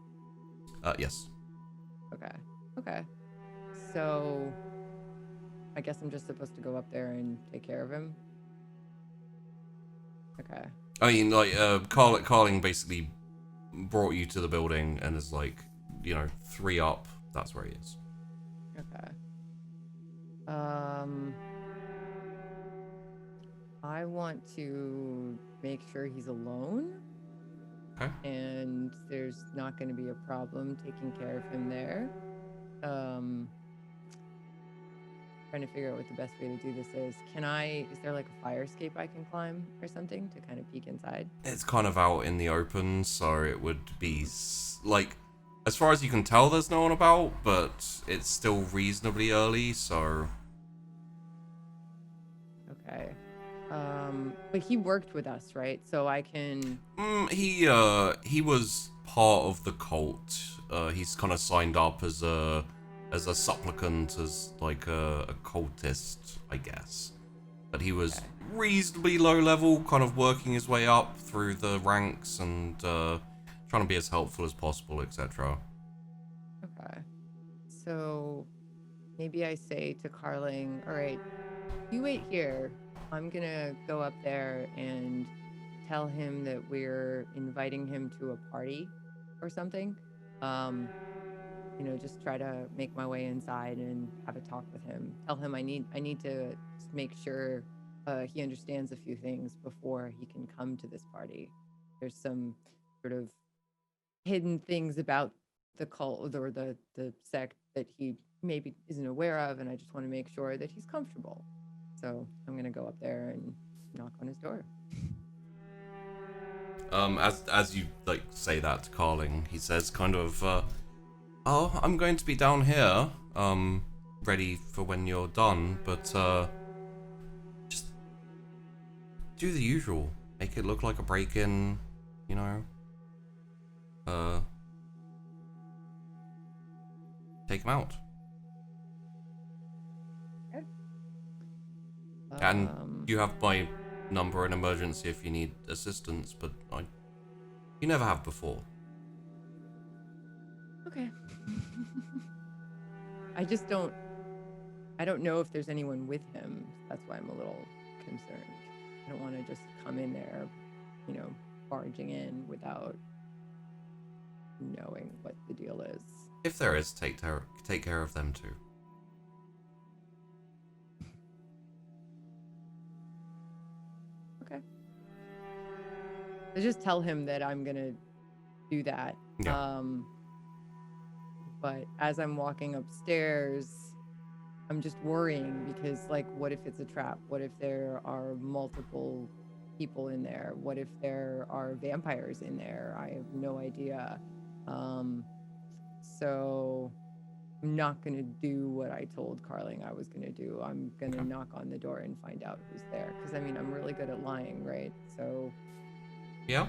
Yes. Okay. So, I guess I'm just supposed to go up there and take care of him? Okay. I mean, like, Carling basically brought you to the building and is like, you know, 3 up. That's where he is. Okay. I want to make sure he's alone. Okay. And there's not going to be a problem taking care of him there. Trying to figure out what the best way to do this is. Is there like a fire escape I can climb or something to kind of peek inside? It's kind of out in the open, so it would be like, as far as you can tell, there's no one about, but it's still reasonably early, so... Okay. But he worked with us, right? So I can... He was part of the cult. He's kind of signed up as a supplicant, as like a cultist, I guess. But he was reasonably low level, kind of working his way up through the ranks and trying to be as helpful as possible, etc. Okay. So maybe I say to Carling, all right, you wait here. I'm gonna go up there and tell him that we're inviting him to a party or something. You know, just try to make my way inside and have a talk with him. Tell him I need to make sure he understands a few things before he can come to this party. There's some sort of hidden things about the cult or the sect that he maybe isn't aware of, and I just want to make sure that he's comfortable. So I'm gonna go up there and knock on his door. As you like say that to Carling, he says kind of, "Oh, I'm going to be down here, ready for when you're done, but just do the usual. Make it look like a break-in, you know. Take him out." Okay. And you have my number in emergency if you need assistance, but you never have before. Okay. I don't know if there's anyone with him. That's why I'm a little concerned. I don't want to just come in there, barging in without knowing what the deal is. If there is, take care of them too. Okay. I just tell him that I'm gonna do that. Yeah. But as I'm walking upstairs, I'm just worrying because, like, what if it's a trap? What if there are multiple people in there? What if there are vampires in there? I have no idea. So I'm not going to do what I told Carling I was going to do. I'm going to knock on the door and find out who's there. Because, I mean, I'm really good at lying, right? So... Yeah.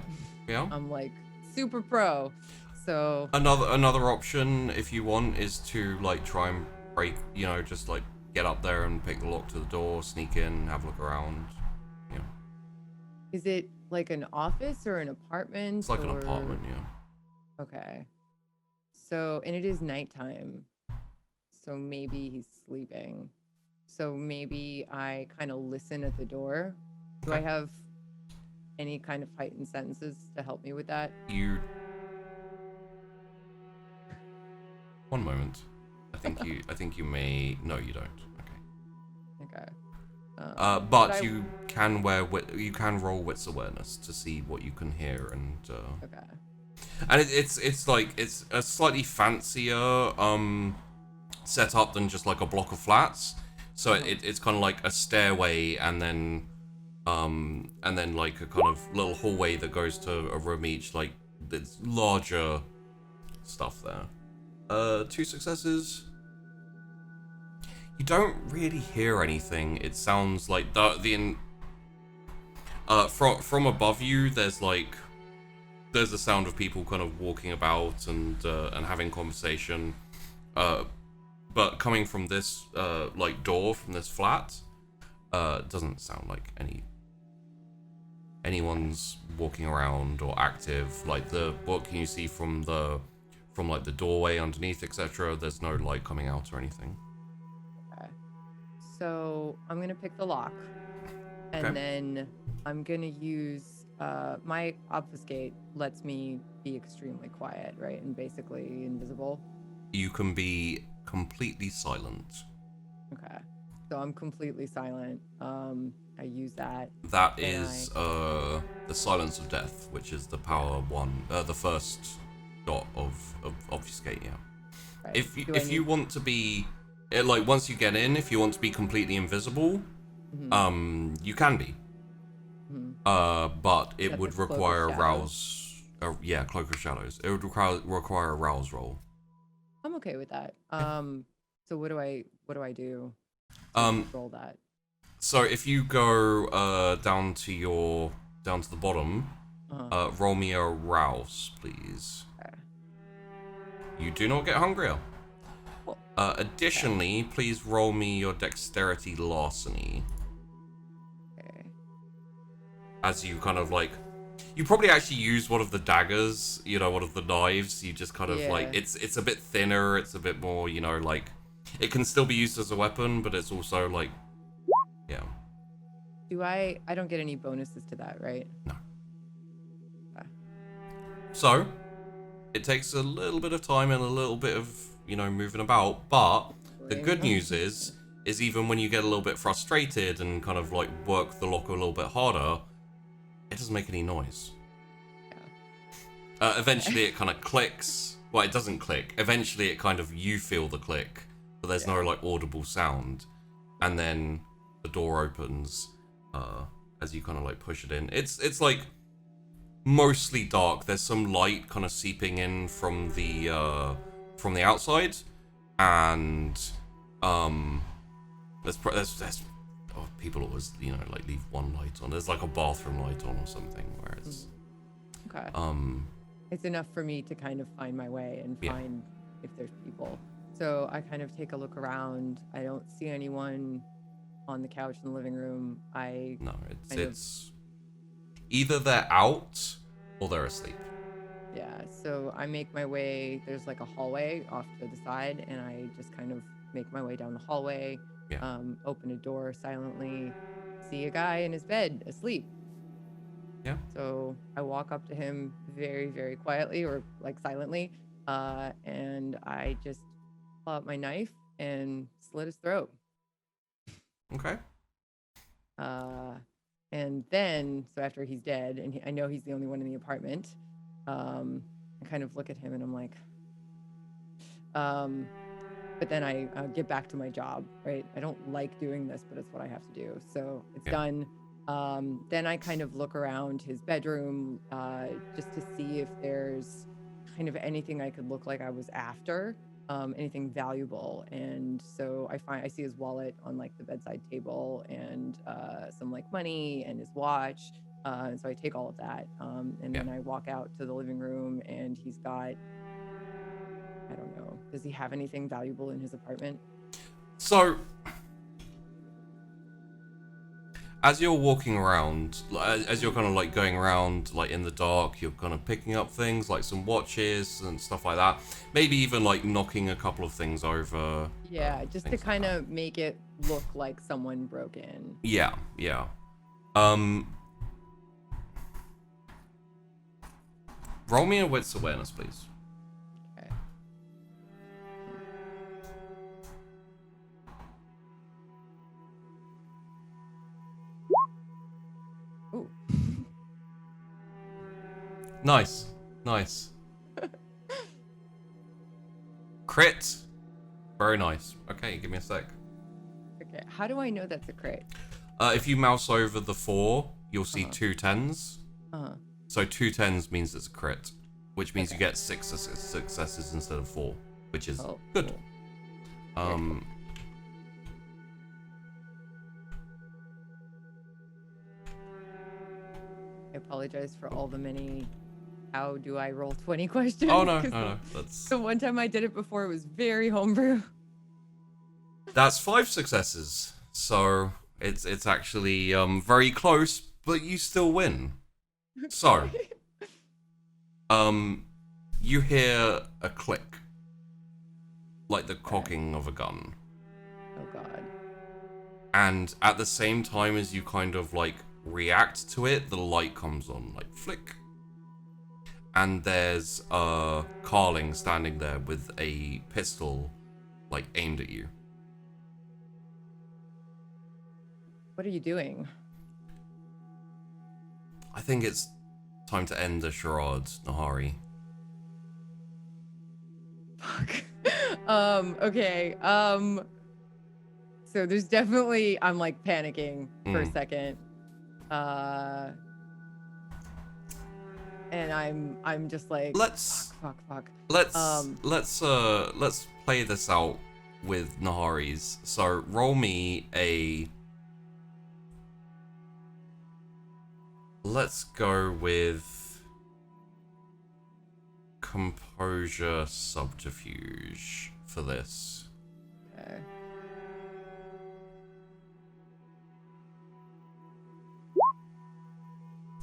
I'm, like, super pro. So... Another option, if you want, is to, like, try and break, just, like, get up there and pick the lock to the door, sneak in, have a look around, Is it, like, an office or an apartment? It's like an apartment, yeah. Okay. So, and it is nighttime. So maybe he's sleeping. So maybe I kind of listen at the door. Do I have any kind of heightened senses to help me with that? One moment. I think you may... No, you don't. Okay. But you can roll wits awareness to see what you can hear and... Okay. And it's a slightly fancier setup than just like a block of flats. So it's kind of like a stairway and then like a kind of little hallway that goes to a room each. Like there's larger stuff there. 2 successes. You don't really hear anything. It sounds like from above you. There's the sound of people kind of walking about and having conversation, but coming from this door from this flat, doesn't sound like anyone's walking around or active. Like what can you see from the doorway underneath, etc. There's no light coming out or anything. Okay. So I'm gonna pick the lock, and then I'm gonna use. My obfuscate lets me be extremely quiet, right? And basically invisible. You can be completely silent. Okay. So I'm completely silent. I use that. That is the silence of death, which is the power 1, the first dot of obfuscate, yeah. Right. If you want to be once you get in, if you want to be completely invisible, you can be. But it would require a rouse. Cloak of Shadows. It would require a rouse roll. I'm okay with that. So what do I do? Roll that. So if you go down to the bottom, roll me a rouse, please. Okay. You do not get hungrier. Cool. Additionally, please roll me your dexterity larceny. As you kind of you probably actually use one of the daggers, one of the knives. You just kind of it's a bit thinner. It's a bit more, it can still be used as a weapon, but it's also Do I don't get any bonuses to that, right? No. Okay. So, it takes a little bit of time and a little bit of, moving about, but the good news is even when you get a little bit frustrated and kind of work the lock a little bit harder, it doesn't make any noise. Yeah. Eventually it kind of clicks. Well, it doesn't click. Eventually it kind of, you feel the click, but there's no audible sound. And then the door opens as you kind of push it in. It's mostly dark. There's some light kind of seeping in from the outside, and there's people always like leave one light on. There's like a bathroom light on or something where it's okay. It's enough for me to kind of find my way and find if there's people. So I kind of take a look around. I don't see anyone on the couch in the living room. It's either they're out or they're asleep. Yeah, so I make my way. There's like a hallway off to the side, and I just kind of make my way down the hallway. Yeah. Open a door silently, see a guy in his bed asleep. Yeah. So I walk up to him very, very quietly, or like silently, and I just pull out my knife and slit his throat. Okay. And then, so after he's dead, and I know he's the only one in the apartment, I kind of look at him and I'm like, but then I get back to my job, right? I don't like doing this, but it's what I have to do. So it's done. Then I kind of look around his bedroom, just to see if there's kind of anything I could look like I was after, anything valuable. And so I see his wallet on like the bedside table, and some like money and his watch. And so I take all of that, and then I walk out to the living room, and he's got, I don't know, does he have anything valuable in his apartment? So, as you're walking around, as you're kind of like going around like in the dark, you're kind of picking up things like some watches and stuff like that. Maybe even like knocking a couple of things over. Yeah, just to kind of make it look like someone broke in. Yeah. Roll me a wits awareness, please. Okay. Ooh. Nice. Crit. Very nice. Okay, give me a sec. Okay, how do I know that's a crit? If you mouse over the 4, you'll see 2 10s. So 2 10s means it's a crit, which means you get 6 successes instead of 4, which is good. Cool. I apologize for all the many how do I roll 20 questions. Oh no, that's the one time I did it before, it was very homebrew. That's 5 successes. So it's actually very close, but you still win. So you hear a click, like the cocking of a gun. Oh god. And at the same time as you kind of like react to it, the light comes on, like flick. And there's Carling standing there with a pistol, like aimed at you. What are you doing? I think it's time to end the charade, Nahari. Fuck. Okay. So there's definitely, I'm like panicking for a second. And I'm just like, fuck. Let's play this out with Nahari's. So roll me a. Let's go with composure subterfuge for this. Okay.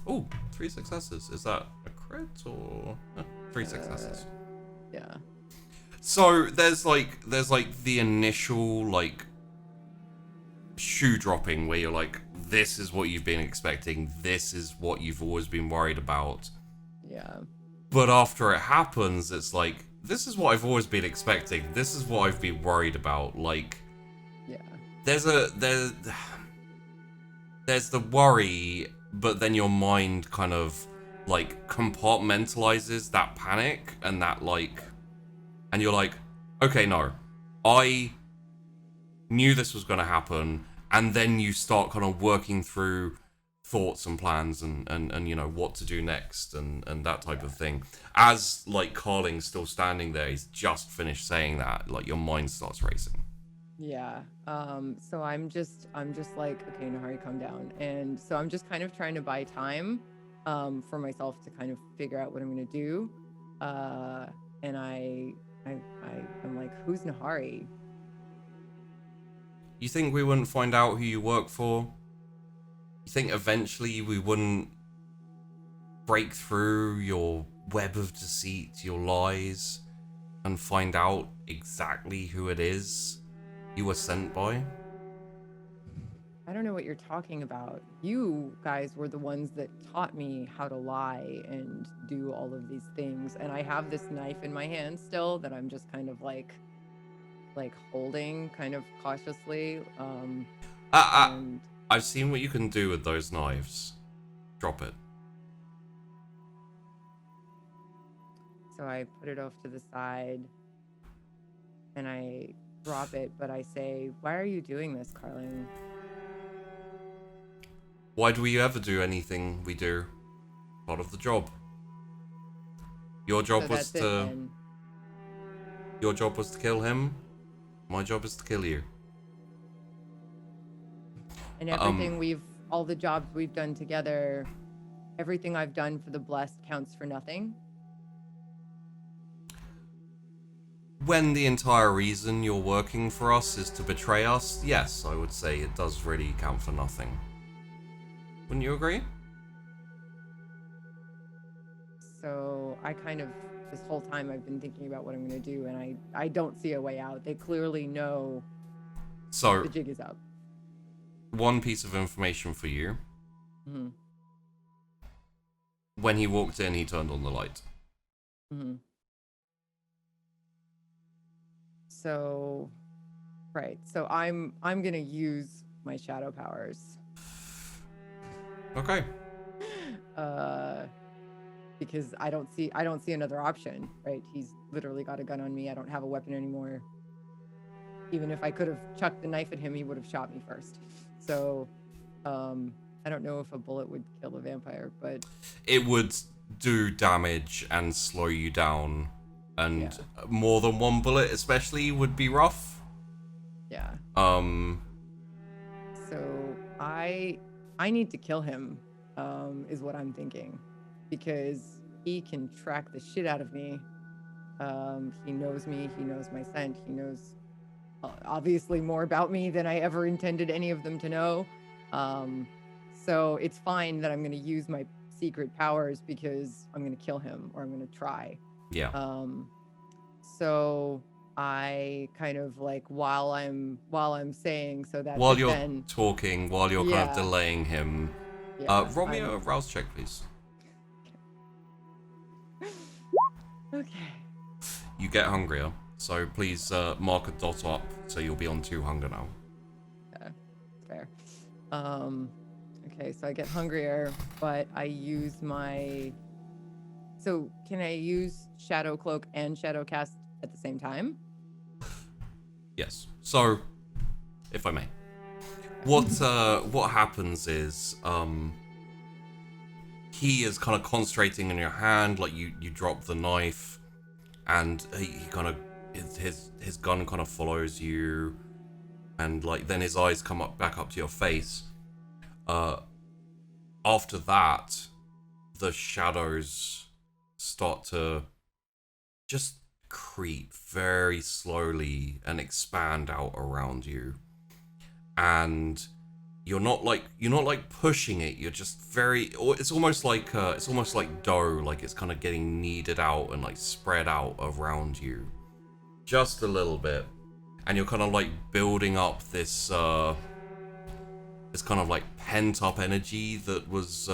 Oh, 3 successes. Is that a crit or 3 successes? Yeah. So there's like the initial like shoe dropping where you're like, this is what you've been expecting, this is what you've always been worried about. Yeah. But after it happens, it's like, this is what I've always been expecting, this is what I've been worried about. Like, yeah. There's the worry, but then your mind kind of like compartmentalizes that panic and that like, and you're like, okay, no, I knew this was going to happen. And then you start kind of working through thoughts and plans and you know what to do next and that type of thing. As like Carling's still standing there, he's just finished saying that, like your mind starts racing. Yeah. So I'm just like, okay, Nahari, calm down. And so I'm just kind of trying to buy time for myself to kind of figure out what I'm gonna do. And I'm like, who's Nahari? You think we wouldn't find out who you work for? You think eventually we wouldn't break through your web of deceit, your lies, and find out exactly who it is you were sent by? I don't know what you're talking about. You guys were the ones that taught me how to lie and do all of these things. And I have this knife in my hand still that I'm just kind of like holding kind of cautiously. And I've seen what you can do with those knives. Drop it. so I put it off to the side and I drop it, but I say, why are you doing this, Carling? Why do we ever do anything we do? Part of the job. Your job was to... Your job was to kill him. My job is to kill you. And everything all the jobs we've done together, everything I've done for the Blessed counts for nothing. When the entire reason you're working for us is to betray us, yes, I would say it does really count for nothing. Wouldn't you agree? So I kind of, this whole time I've been thinking about what I'm going to do, and I don't see a way out. They clearly know the jig is up. One piece of information for you. Mm-hmm. When he walked in, he turned on the light. Mm-hmm. So, right. So I'm going to use my shadow powers. Okay. Because I don't see another option, right? He's literally got a gun on me. I don't have a weapon anymore. Even if I could have chucked the knife at him, he would have shot me first. So, I don't know if a bullet would kill a vampire, but it would do damage and slow you down, and more than one bullet, especially, would be rough. Yeah. So I need to kill him, is what I'm thinking, because he can track the shit out of me. He knows me. He knows my scent. He knows obviously more about me than I ever intended any of them to know. So it's fine that I'm going to use my secret powers because I'm going to kill him, or I'm going to try. Yeah. So I kind of like while I'm saying so that while you're talking, while you're kind of delaying him, roll me a rouse check, please. Okay. You get hungrier, so please mark a dot up so you'll be on 2 hunger now. Yeah, fair. Okay, so I get hungrier, but I use my... So can I use Shadow Cloak and Shadow Cast at the same time? Yes. So, if I may, what happens is he is kind of concentrating in your hand, like you drop the knife, and he kind of his gun kind of follows you, and like then his eyes come back up to your face. After that, the shadows start to just creep very slowly and expand out around you, and you're not like pushing it, you're just it's almost like dough, like it's kind of getting kneaded out and like spread out around you just a little bit, and you're kind of like building up this kind of like pent up energy that was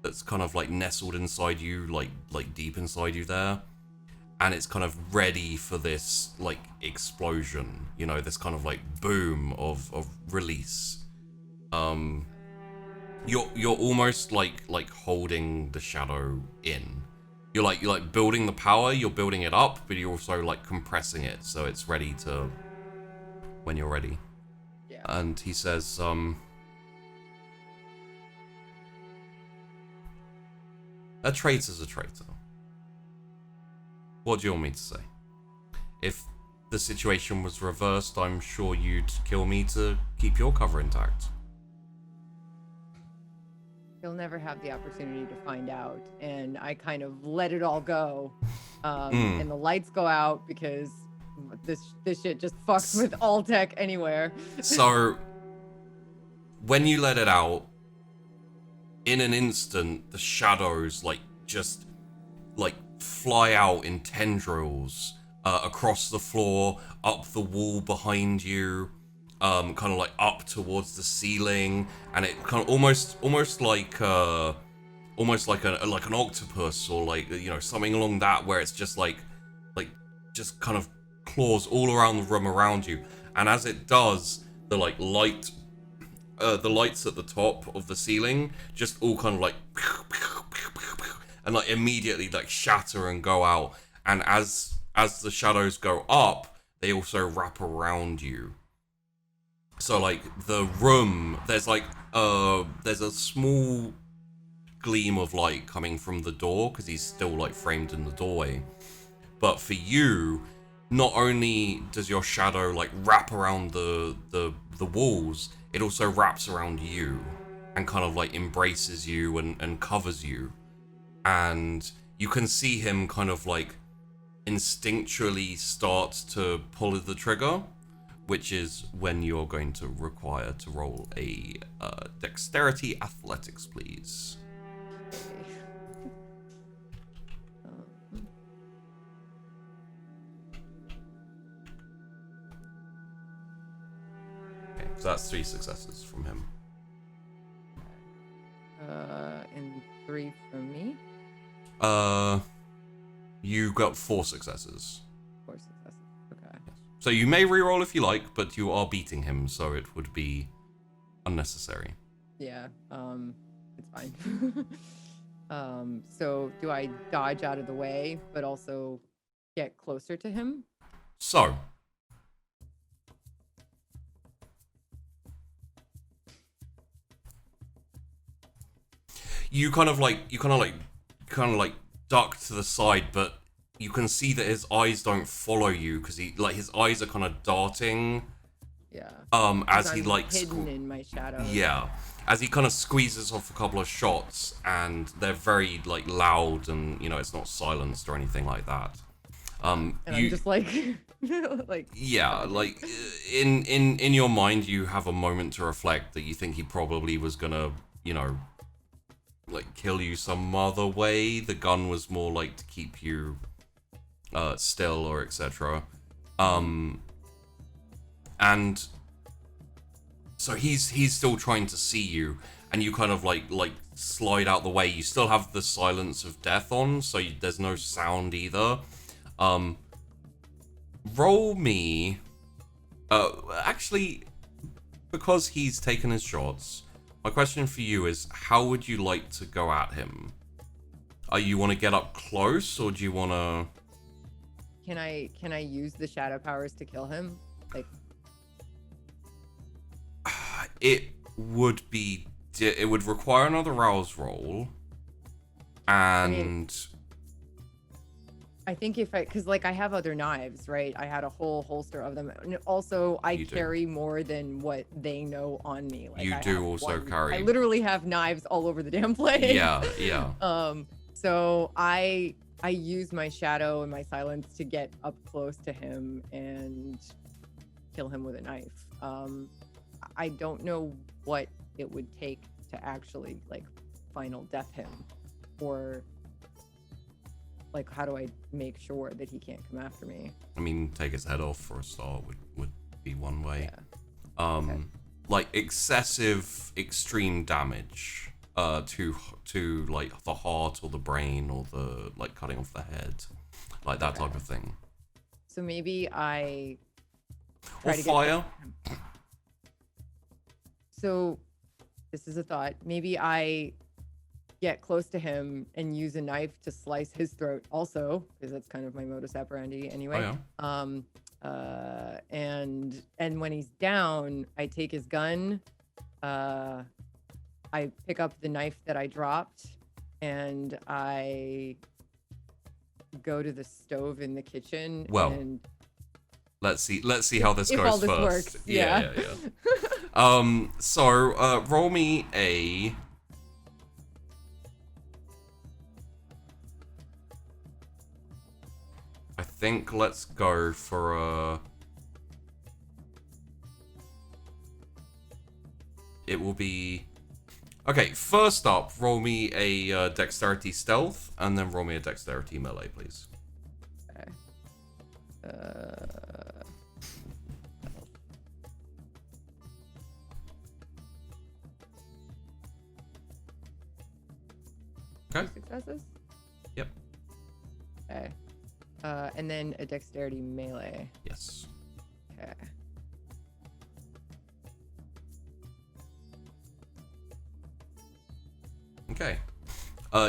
that's kind of like nestled inside you, like deep inside you there, and it's kind of ready for this like explosion, you know, this kind of like boom of release. You're almost like holding the shadow in. You're like building the power, you're building it up, but you're also like compressing it so it's ready to when you're ready. Yeah. And he says, A traitor's a traitor. What do you want me to say? If the situation was reversed, I'm sure you'd kill me to keep your cover intact. You'll never have the opportunity to find out. And I kind of let it all go. And the lights go out because this shit just fucks with all tech anywhere. So, when you let it out, in an instant, the shadows, just fly out in tendrils across the floor, up the wall behind you, kind of up towards the ceiling, and it kind of almost like an octopus or something along that, where it's just just kind of claws all around the room around you, and as it does, the lights at the top of the ceiling just all kind of and immediately shatter and go out, and as the shadows go up, they also wrap around you. So the room, there's a small gleam of light coming from the door because he's still framed in the doorway. But for you, not only does your shadow wrap around the walls, it also wraps around you and kind of embraces you and covers you. And you can see him kind of instinctually start to pull the trigger, which is when you're going to require to roll a dexterity athletics, please. Okay, so that's 3 successes from him. And 3 from me? You got 4 successes. 4 successes. Okay. Yes. So you may reroll if you like, but you are beating him, so it would be unnecessary. Yeah. It's fine. So do I dodge out of the way, but also get closer to him? So. You kind of duck to the side, but you can see that his eyes don't follow you because his eyes are kind of darting. Yeah. As I'm he hidden in my shadow. Yeah. As he kind of squeezes off a couple of shots, and they're very loud, and it's not silenced or anything like that. And I'm just yeah, in your mind, you have a moment to reflect that you think he probably was gonna, kill you some other way. The gun was more to keep you still or etc. And so he's still trying to see you, and you kind of slide out the way. You still have the silence of death on, so there's no sound either. Roll me. Actually, because he's taken his shots, my question for you is, how would you like to go at him? You want to get up close, or do you want to... Can I use the shadow powers to kill him? It would require another rouse roll, and... I think because I have other knives, right? I had a whole holster of them. And also, I carry more than what they know on me. You do also carry. I literally have knives all over the damn place. Yeah, yeah. So I use my shadow and my silence to get up close to him and kill him with a knife. I don't know what it would take to actually final death him, or how do I make sure that he can't come after me? I mean, take his head off for a start would be one way. Yeah. Okay. Excessive extreme damage to the heart or the brain, or the cutting off the head, that type of thing. So maybe I try to fire. So this is a thought. Maybe I get close to him and use a knife to slice his throat also, because that's kind of my modus operandi anyway. Oh, yeah. And when he's down, I take his gun, I pick up the knife that I dropped, and I go to the stove in the kitchen. Well, and let's see how this if goes all this first. works, Yeah. So roll me a. I think let's go for a. It will be. Okay, first up, roll me a dexterity stealth, and then roll me a dexterity melee, please. Okay. Okay. 2 successes? Yep. Okay. And then a dexterity melee. Yes. Okay. Okay.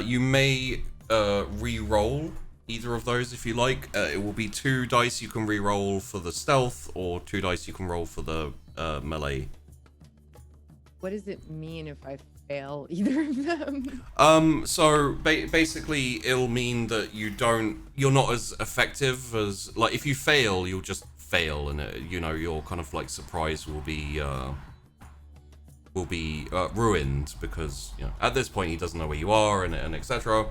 You may re-roll either of those if you like. It will be 2 dice you can re-roll for the stealth, or 2 dice you can roll for the melee. What does it mean if I fail either of them? So basically, it'll mean that you're not as effective as, like, if you fail, you'll just fail, and your kind of like surprise will be ruined, because at this point he doesn't know where you are, and etc.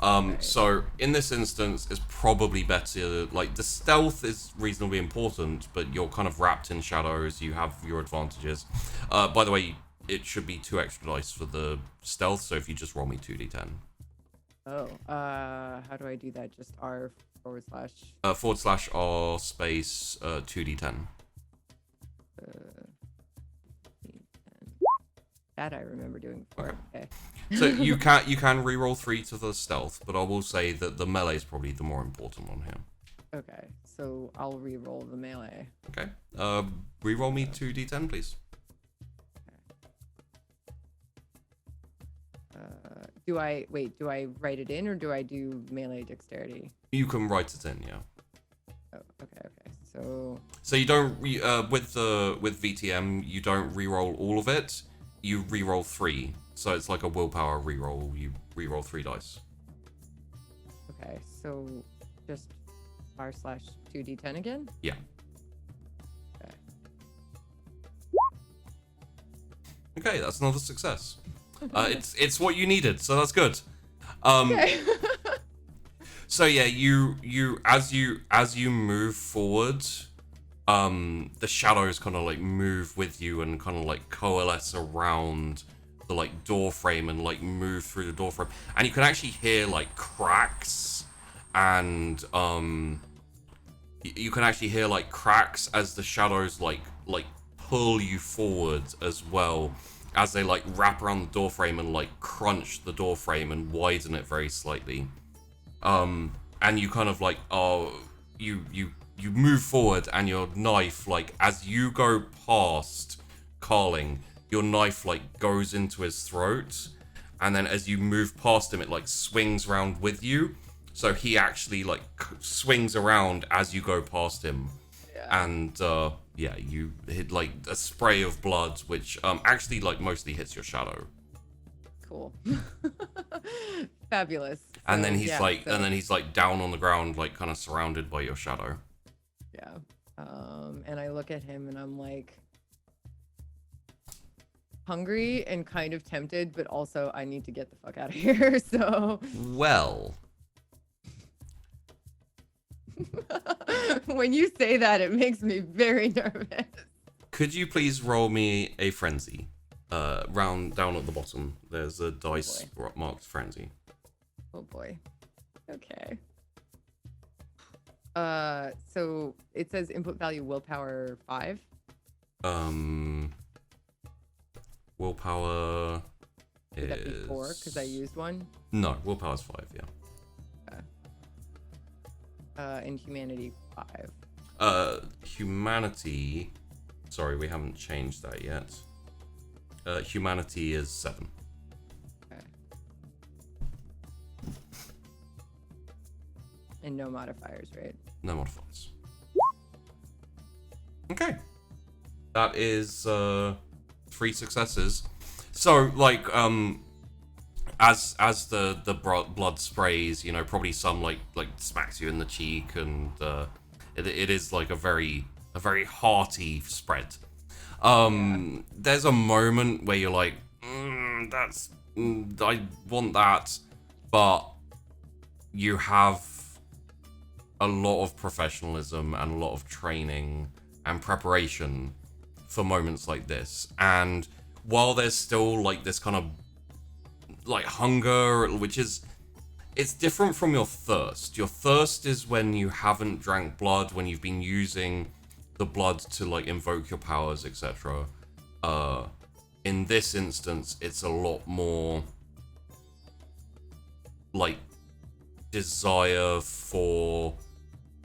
Right. So in this instance, it's probably better, like, the stealth is reasonably important, but you're kind of wrapped in shadows, you have your advantages. By the way, it should be 2 extra dice for the stealth, so if you just roll me 2d10. Oh, how do I do that? Just R / /R space 2d10. That I remember doing before. Okay. So you can re-roll 3 to the stealth, but I will say that the melee is probably the more important one here. Okay, so I'll re-roll the melee. Okay. Re-roll me 2d10, please. Do I write it in, or do I do melee dexterity? You can write it in, yeah. Oh, okay. So you don't with VTM, you don't re-roll all of it. You re-roll 3, so it's like a willpower re-roll. You re-roll 3 dice. Okay, so just R / 2d10 again? Yeah. Okay, that's another success. It's what you needed, so that's good. Okay. So yeah, you as you move forward, the shadows kind of like move with you and kind of like coalesce around the like door frame and like move through the door frame, and you can actually hear like cracks, and you can actually hear like cracks as the shadows like pull you forward, as well as they like wrap around the door frame and like crunch the door frame and widen it very slightly. And you kind of like you move forward, and your knife, like, as you go past Carling, your knife like goes into his throat, and then as you move past him, it like swings around with you, so he actually like swings around as you go past him. Yeah. And yeah, you hit like a spray of blood, which actually like mostly hits your shadow. Cool. Fabulous. So, and then he's like down on the ground, like kind of surrounded by your shadow. Yeah. And I look at him and I'm like hungry and kind of tempted, but also I need to get the fuck out of here. So well, when you say that, it makes me very nervous. Could you please roll me a frenzy? Round down at the bottom, there's a dice marked frenzy. Oh boy. Okay. So it says input value willpower 5. Willpower Would that be 4 because I used one? No, willpower's 5, yeah. And humanity 5. Humanity, sorry, we haven't changed that yet. Humanity is 7. Okay. And no modifiers, right? No modifiers. Okay. That is 3 successes. So, like, as the blood sprays, you know, probably some like smacks you in the cheek, and it is like a very hearty spread. There's a moment where you're like, I want that, but you have a lot of professionalism and a lot of training and preparation for moments like this. And while there's still like this kind of like hunger, which is, it's different from your thirst. Your thirst is when you haven't drank blood, when you've been using the blood to like invoke your powers, etc. In this instance, it's a lot more like desire for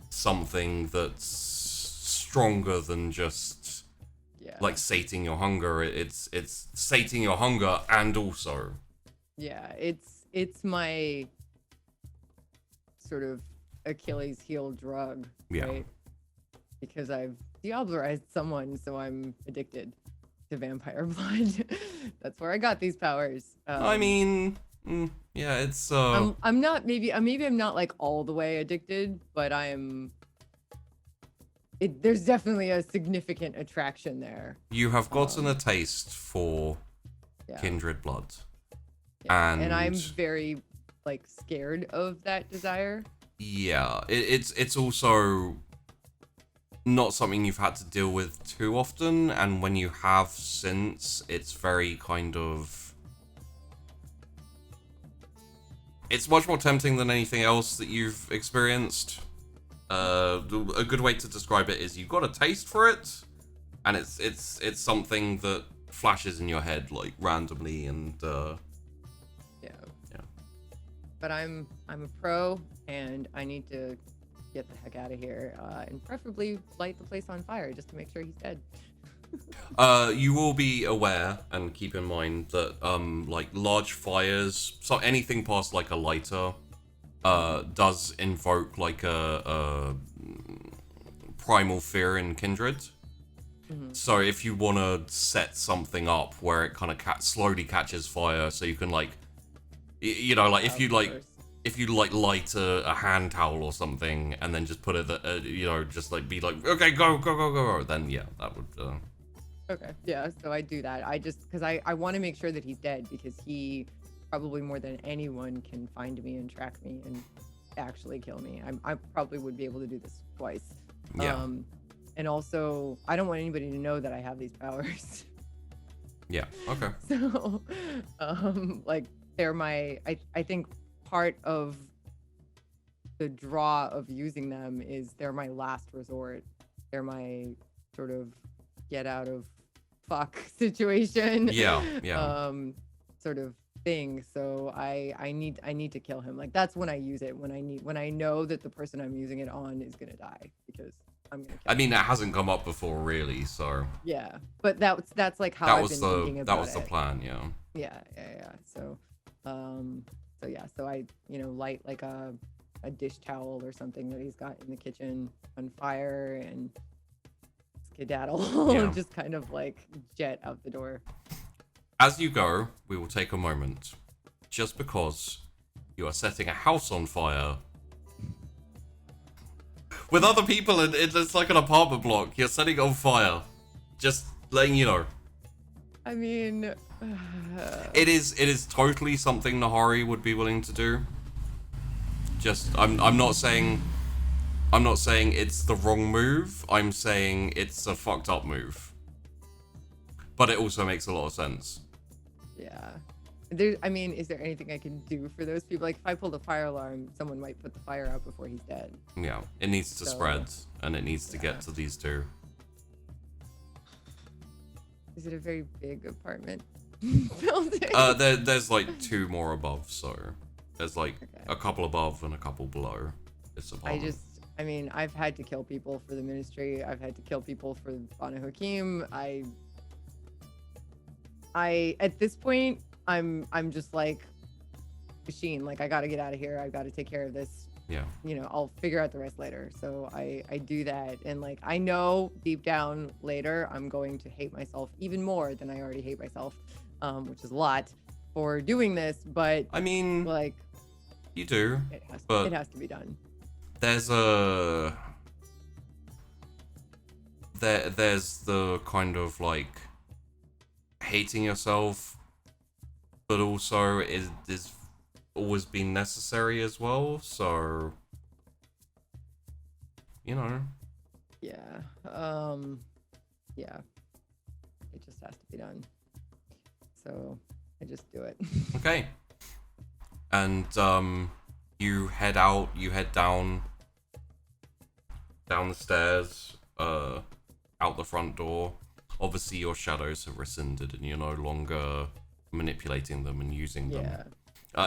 something that's stronger than just like sating your hunger. It's sating your hunger, and also it's my sort of Achilles heel drug, right? Because I've diablerized someone, so I'm addicted to vampire blood. That's where I got these powers. I mean, it's I'm not, maybe I'm not like all the way addicted, but there's definitely a significant attraction there. You have gotten a taste for kindred blood. And I'm very like scared of that desire. Yeah, it's also not something you've had to deal with too often, and when you have since, it's very kind of, it's much more tempting than anything else that you've experienced. A good way to describe it is you've got a taste for it, and it's something that flashes in your head like randomly, and but I'm a pro, and I need to get the heck out of here, and preferably light the place on fire just to make sure he's dead. You will be aware and keep in mind that like large fires, so anything past like a lighter does invoke like a primal fear in Kindred. So if you want to set something up where it kind of slowly catches fire, so you can like, you know, like if you light a hand towel or something and then just put it, you know, just like be like, okay, go, then that would. Okay, yeah, so I do that. I just, because I want to make sure that he's dead, because he probably more than anyone can find me and track me and actually kill me. I probably would be able to do this twice. Yeah. And also, I don't want anybody to know that I have these powers. Yeah, okay. So, like, they're my, I think part of the draw of using them is they're my last resort. They're my sort of get out of fuck situation. Sort of thing. So I need to kill him. Like, that's when I use it, when I know that the person I'm using it on is gonna die, because I'm gonna kill him. That hasn't come up before really, so yeah, but that's like how I've been thinking about it. That was the plan. Yeah. So I, you know, light like a dish towel or something that he's got in the kitchen on fire and skedaddle. Just kind of like jet out the door. As you go, we will take a moment. Just because you are setting a house on fire with other people, and it's like an apartment block. You're setting it on fire. Just letting you know. I mean, it is totally something Nahari would be willing to do. Just I'm not saying it's the wrong move. I'm saying it's a fucked up move. But it also makes a lot of sense. Yeah. I mean, is there anything I can do for those people? Like, if I pulled a fire alarm, someone might put the fire out before he's dead. Yeah, it needs to spread, and it needs to get to these two. Is it a very big apartment building? There's like two more above, so there's like a couple above and a couple below this apartment. I mean, I've had to kill people for the ministry. I've had to kill people for Banu Hakim. I at this point, I'm just like machine. Like, I got to get out of here. I got to take care of this. Yeah. You know, I'll figure out the rest later. So I do that, and like, I know deep down later I'm going to hate myself even more than I already hate myself, which is a lot, for doing this, but I mean, like you do, it but has to be done. there's the kind of like hating yourself, but also is always been necessary as well. So, you know. Yeah. Yeah. It just has to be done. So I just do it. Okay. And you head down the stairs, out the front door. Obviously your shadows have rescinded and you're no longer manipulating them and using them.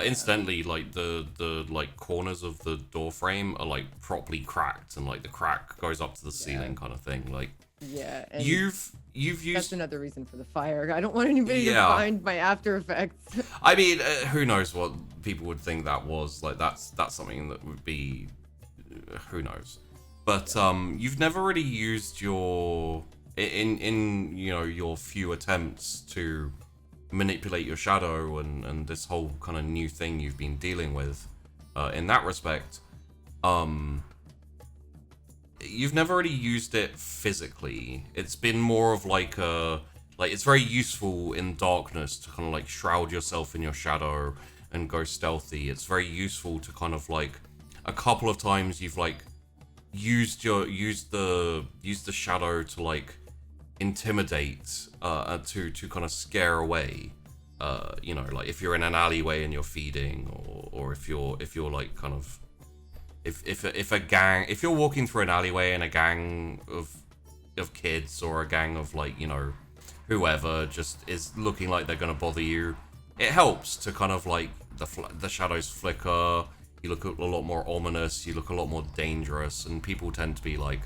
Incidentally, like the like corners of the door frame are like properly cracked, and like the crack goes up to the ceiling, kind of thing. Like, and you've used. That's another reason for the fire. I don't want anybody to Yeah. find my After Effects. I mean, who knows what people would think that was. Like, that's something that would be, who knows. But you've never really used your in you know your few attempts to manipulate your shadow and this whole kind of new thing you've been dealing with. In that respect, you've never really used it physically. It's been more of like it's very useful in darkness to kind of like shroud yourself in your shadow and go stealthy. It's very useful to kind of like, a couple of times you've like used the shadow to like intimidate, to kind of scare away, you know, like if you're in an alleyway and you're feeding, or if you're like kind of if you're walking through an alleyway and a gang of kids, or a gang of like, you know, whoever just is looking like they're gonna bother you, it helps to kind of like the shadows flicker. You look a lot more ominous, you look a lot more dangerous, and people tend to be like,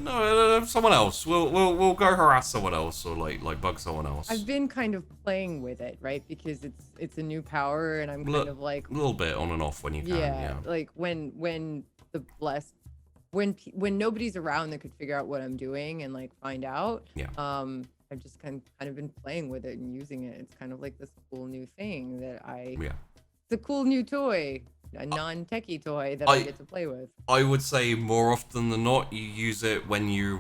no, someone else. We'll go harass someone else, or like bug someone else. I've been kind of playing with it, right? Because it's a new power, and I'm kind of like a little bit on and off when you can. Yeah. Like when nobody's around that could figure out what I'm doing and like find out. Yeah. I've just kind of been playing with it and using it. It's kind of like this cool new thing that it's a cool new toy, a non-techie toy that I get to play with. I would say more often than not, you use it when you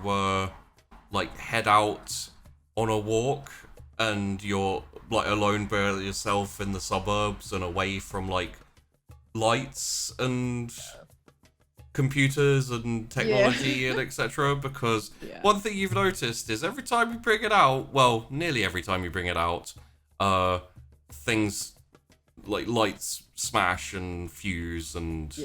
like head out on a walk and you're like alone by yourself in the suburbs and away from like lights and computers and technology and etc. Because one thing you've noticed is every time you bring it out, well, nearly every time you bring it out, things like lights smash and fuse, and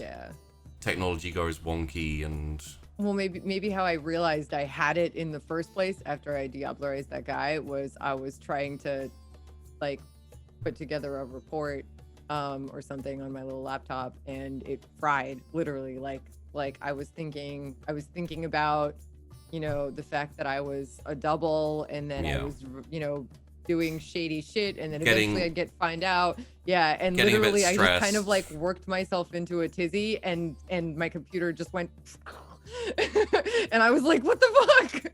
technology goes wonky. And well, maybe how I realized I had it in the first place after I Diablerized that guy was I was trying to like put together a report or something on my little laptop, and it fried literally. Like I was thinking about, you know, the fact that I was a double, and then I was, you know, doing shady shit, and then eventually I'd find out. Yeah, and literally I just kind of like worked myself into a tizzy, and my computer just went and I was like, what the fuck?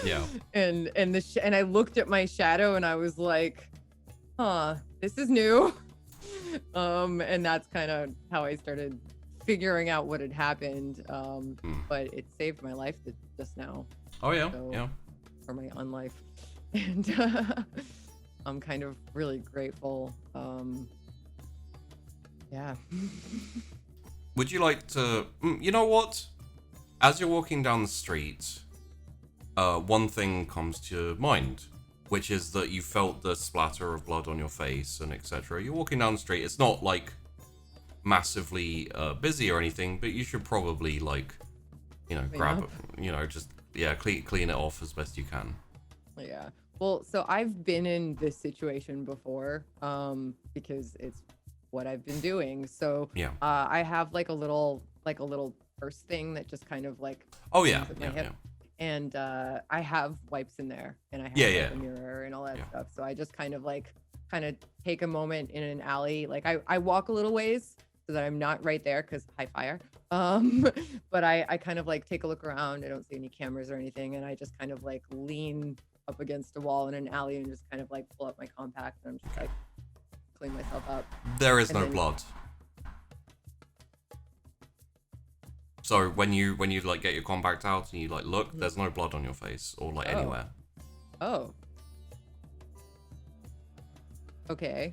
Yeah. And I looked at my shadow and I was like, huh, this is new. And that's kind of how I started figuring out what had happened. But it saved my life just now. Oh yeah. So, or my unlife. And I'm kind of really grateful. Yeah. Would you like to, you know what? As you're walking down the street, one thing comes to mind, which is that you felt the splatter of blood on your face and etc. You're walking down the street. It's not like massively busy or anything, but you should probably like, you know, grab it, you know, just clean it off as best you can. Yeah. Well, so I've been in this situation before, because it's what I've been doing. So I have like a little purse thing that just kind of like at my hip. And I have wipes in there, and I have like, a mirror and all that stuff. So I just kind of take a moment in an alley. Like I walk a little ways so that I'm not right there, because high fire. But I kind of like take a look around. I don't see any cameras or anything, and I just kind of like lean up against a wall in an alley and just kind of like pull up my compact and I'm just like clean myself up. There is no blood. So when you like get your compact out and you like look, there's no blood on your face or like anywhere. Oh. Okay.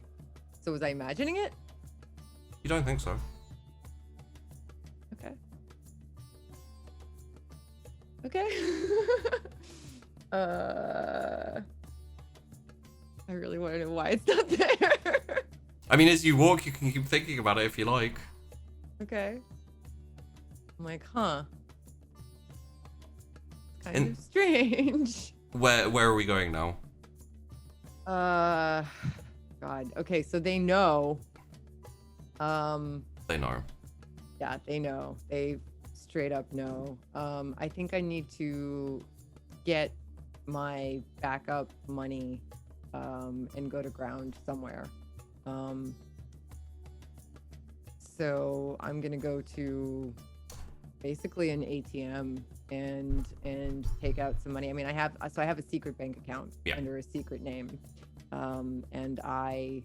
So was I imagining it? You don't think so? Okay. Okay. I really want to know why it's not there. I mean, as you walk, you can keep thinking about it if you like. Okay. I'm like, huh. Kind of strange. Where are we going now? God. Okay, so they know. They know. Yeah, they know. They straight up know. I think I need to get my backup money and go to ground somewhere. So I'm gonna go to basically an ATM and take out some money. I mean, I have a secret bank account under a secret name, and I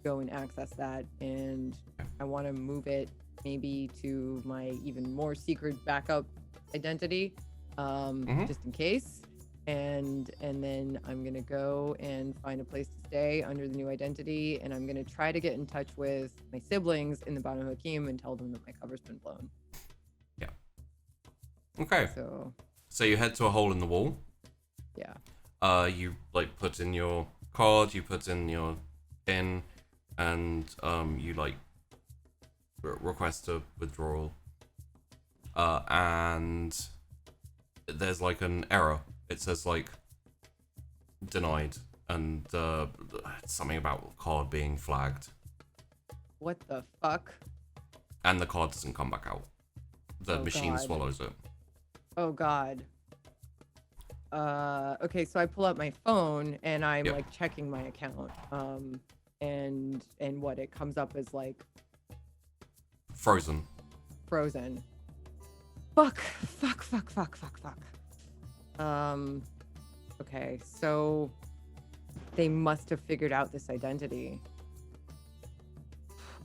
go and access that, and I want to move it maybe to my even more secret backup identity, just in case. And then I'm gonna go and find a place to stay under the new identity, and I'm gonna try to get in touch with my siblings in the Banu Hakim and tell them that my cover's been blown. Yeah. Okay. So you head to a hole in the wall. Yeah. You like put in your card, you put in your PIN, and you like request a withdrawal. And there's like an error. It says like denied, and something about card being flagged. What the fuck? And the card doesn't come back out. The machine swallows it. Oh god. Okay, so I pull up my phone and I'm like checking my account. And what it comes up as like frozen. Fuck. Okay, so they must have figured out this identity.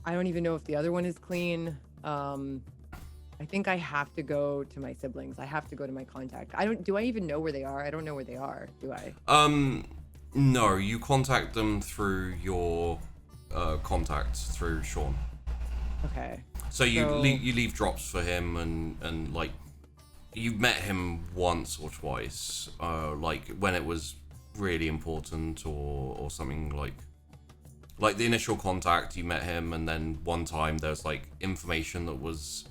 I don't even know if the other one is clean. I think I have to go to my siblings. I have to go to my contact. Do I even know where they are? I don't know where they are, do I? No, you contact them through your contacts through Sean. Okay. So you leave drops for him, and like you've met him once or twice, like when it was really important or something like the initial contact. You met him, and then one time there's like information that was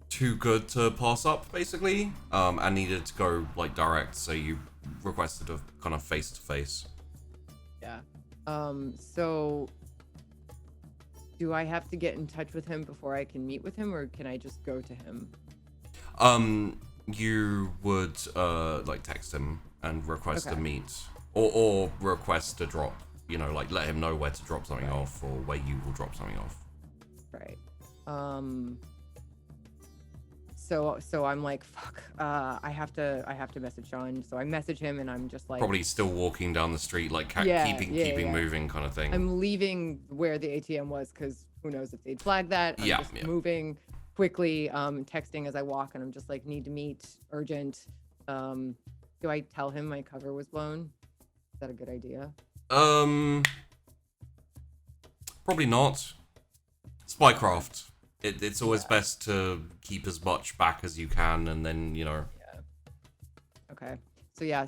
too good to pass up, basically, and needed to go like direct. So you requested a kind of face to face. Yeah. So do I have to get in touch with him before I can meet with him, or can I just go to him? You would like text him and request a meet, or request a drop. You know, like let him know where to drop something off, or where you will drop something off. Right. So I'm like, fuck. I have to message Sean. So I message him, and I'm just like, probably still walking down the street, like keeping moving, kind of thing. I'm leaving where the ATM was, because who knows if they'd flag that. I'm just moving quickly, texting as I walk, and I'm just like, need to meet, urgent. Do I tell him my cover was blown? Is that a good idea? Probably not. Spycraft. It's always best to keep as much back as you can, and then, you know. Yeah. Okay.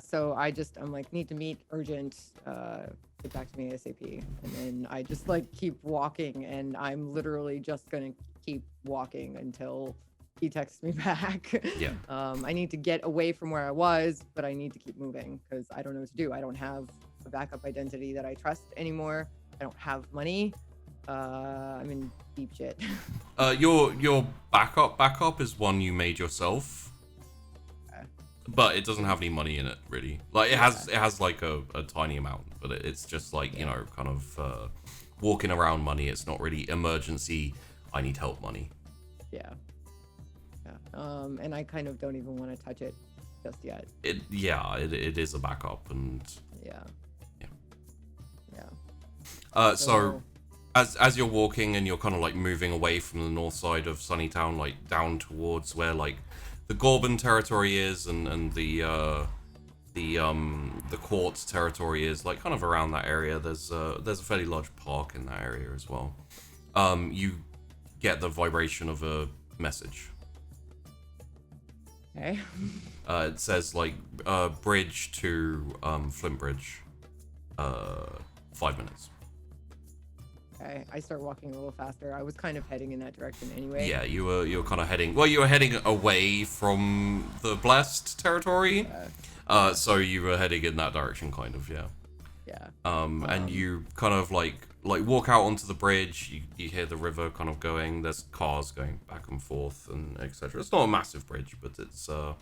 So I'm like, need to meet, urgent, get back to me ASAP. And then I just like keep walking, and I'm literally just gonna keep walking until he texts me back. Yeah. I need to get away from where I was, but I need to keep moving because I don't know what to do. I don't have a backup identity that I trust anymore. I don't have money. I'm in deep shit. Your backup is one you made yourself, but it doesn't have any money in it, really. Like it has like a tiny amount, but it's just like, you know, kind of walking around money. It's not really emergency, I need help money. Yeah. And I kind of don't even want to touch it just yet. It is a backup, and Yeah. So as you're walking and you're kind of like moving away from the north side of Sunnytown, like down towards where like the Gorban territory is, and the Quartz territory is, like kind of around that area. There's a fairly large park in that area as well. You get the vibration of a message. Okay. It says like bridge to Flint Bridge. 5 minutes. Okay, I start walking a little faster. I was kind of heading in that direction anyway. Yeah, you were kind of heading. Well, you were heading away from the Blessed territory. So you were heading in that direction, kind of. Yeah. Yeah. And you kind of like walk out onto the bridge. You hear the river kind of going. There's cars going back and forth and etc. It's not a massive bridge, but it's a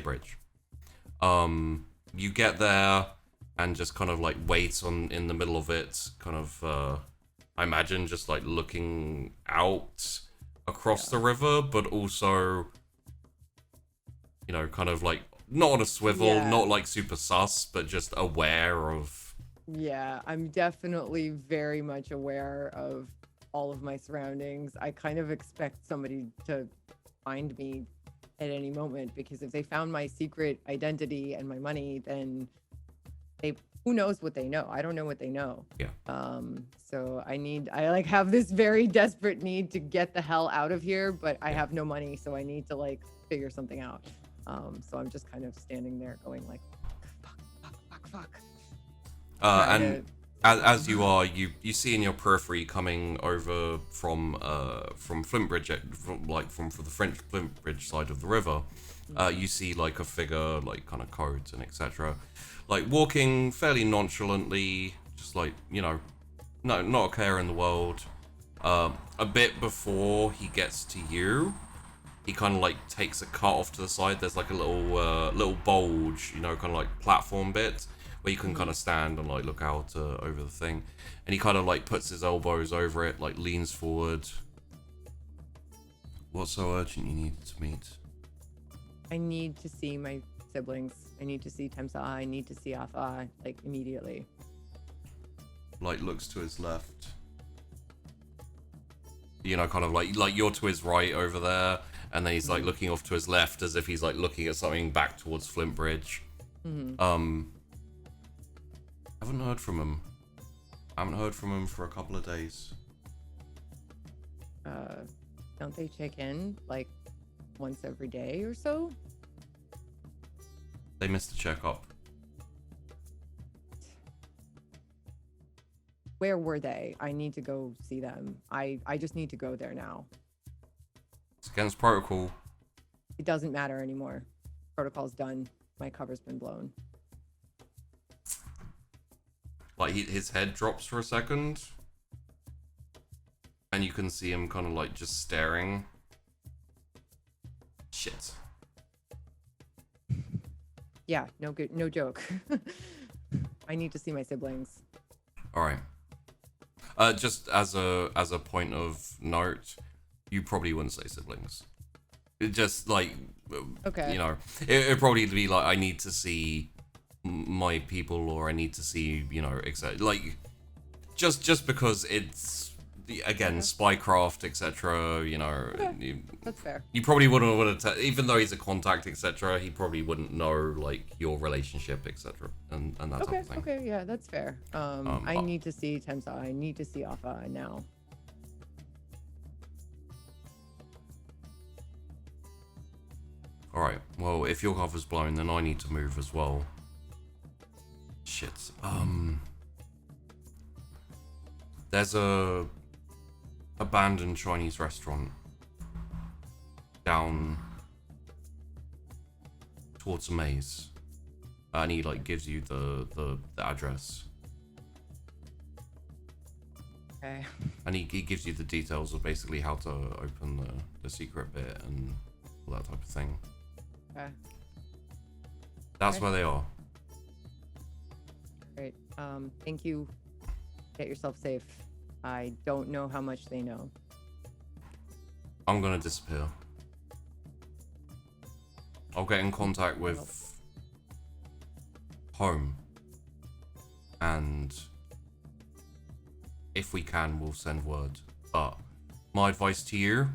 bridge. You get there and just kind of like wait in the middle of it, kind of I imagine just like looking out across the river, but also, you know, kind of like not on a swivel, not like super sus, but just aware of. Yeah, I'm definitely very much aware of all of my surroundings. I kind of expect somebody to find me at any moment, because if they found my secret identity and my money, then who knows what they know. I don't know what they know. Yeah. So I like have this very desperate need to get the hell out of here, but I have no money, so I need to like figure something out. So I'm just kind of standing there going like, fuck. And as you are, you see in your periphery coming over from Flint Bridge, from the French Flint Bridge side of the river, you see like a figure, like kind of codes and etc. Like walking fairly nonchalantly, just like, you know, not a care in the world. A bit before he gets to you, he kind of like takes a cut off to the side. There's like a little bulge, you know, kind of like platform bit where you can kind of stand and like look out over the thing. And he kind of like puts his elbows over it, like leans forward. What's so urgent you need to meet? I need to see my siblings. I need to see Temsa. I need to see Afa, like immediately. Like looks to his left. You know, kind of like you're to his right over there, and then he's like looking off to his left as if he's like looking at something back towards Flint Bridge. Haven't heard from him. I haven't heard from him for a couple of days. Don't they check in like once every day or so? They missed a checkup. Where were they? I need to go see them. I just need to go there now. It's against protocol. It doesn't matter anymore. Protocol's done. My cover's been blown. Like his head drops for a second, and you can see him kind of like just staring. Shit. Yeah, no joke. I need to see my siblings. All right. Just as a point of note, you probably wouldn't say siblings. It just like, okay. You know, it'd probably be like, I need to see my people, or I need to see, you know, etc. Like, just because it's again spycraft, etc. You know, That's fair. You probably wouldn't want to, even though he's a contact, etc. He probably wouldn't know like your relationship, etc. And that type of thing. Okay, yeah, that's fair. I need to see Temsa. I need to see Afa now. All right. Well, if your cover's blown, then I need to move as well. Shit. There's a abandoned Chinese restaurant down towards a maze, and he like gives you the address. Okay. And he gives you the details of basically how to open the secret bit and all that type of thing. Okay. That's where they are. Great. Thank you. Get yourself safe. I don't know how much they know. I'm gonna disappear. I'll get in contact with home, and if we can, we'll send word. But my advice to you,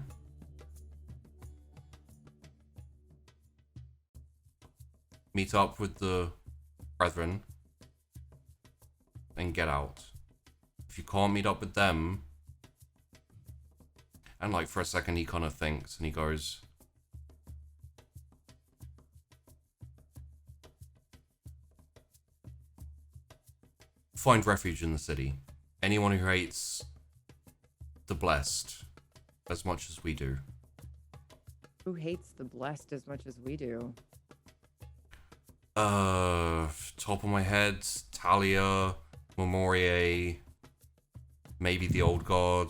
meet up with the brethren and get out. If you can't meet up with them, and like for a second he kind of thinks and he goes, find refuge in the city. Anyone who hates the blessed as much as we do. Who hates the blessed as much as we do? Top of my head, Talia, Memorie, maybe the old guard.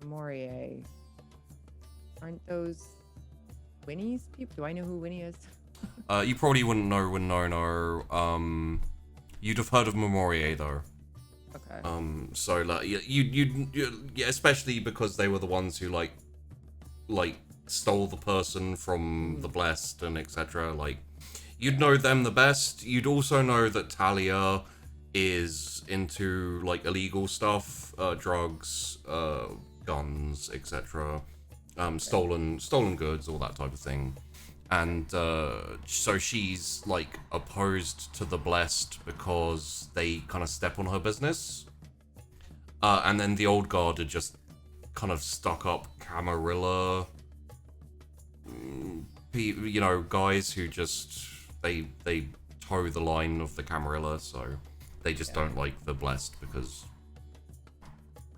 Memorie. Aren't those Winnie's people? Do I know who Winnie is? You probably wouldn't know Winona. You'd have heard of Memorie though. Okay. So like you yeah, especially because they were the ones who like stole the person from the blessed and etc. Like you'd know them the best. You'd also know that Talia is into like illegal stuff, drugs, guns, etc. Stolen goods, all that type of thing. And so she's like opposed to the blessed because they kind of step on her business. And then the old guard are just kind of stuck up Camarilla, you know, guys who just they toe the line of the Camarilla, so they just don't like the blessed because.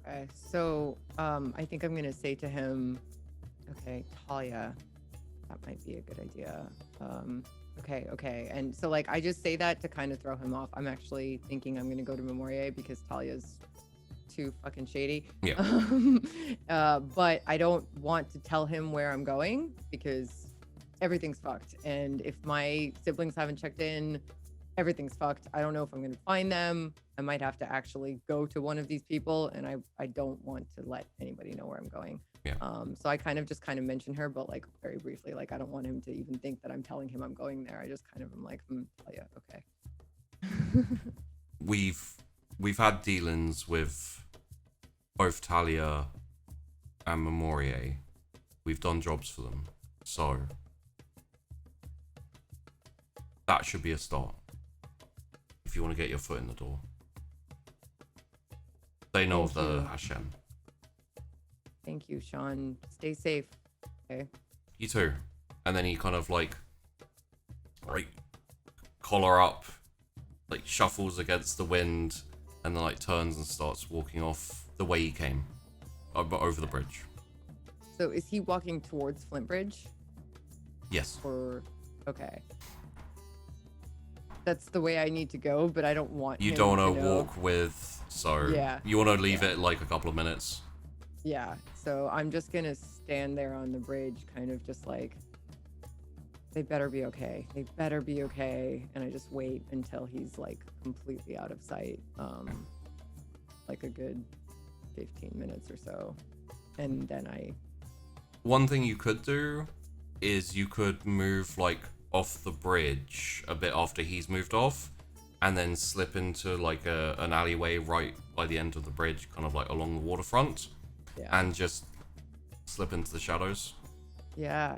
Okay, so I think I'm gonna say to him, okay, Talia, that might be a good idea. Okay, and so like I just say that to kind of throw him off. I'm actually thinking I'm gonna go to Memorie because Talia's too fucking shady. Yeah. But I don't want to tell him where I'm going because everything's fucked. And if my siblings haven't checked in, everything's fucked. I don't know if I'm gonna find them. I might have to actually go to one of these people, and I don't want to let anybody know where I'm going. Yeah. So I kind of mention her, but like very briefly, like I don't want him to even think that I'm telling him I'm going there. I just kind of am like, oh yeah, okay. We've had dealings with both Talia and Memorie. We've done jobs for them, so that should be a start. If you want to get your foot in the door, they know of the Hashem. Thank you, Sean. Stay safe. Okay. You too. And then he kind of like collar up, like shuffles against the wind, and then like turns and starts walking off the way he came, over the bridge. So is he walking towards Flint Bridge? Yes. Or okay. That's the way I need to go, but I don't want you him don't want to to know. walk with, so Yeah. you want to leave it like a couple of minutes. Yeah, so I'm just gonna stand there on the bridge, kind of just like, they better be okay. They better be okay. And I just wait until he's like completely out of sight, like a good 15 minutes or so. And then One thing you could do is you could move like off the bridge a bit after he's moved off, and then slip into like an alleyway right by the end of the bridge, kind of like along the waterfront. Yeah. And just slip into the shadows. Yeah.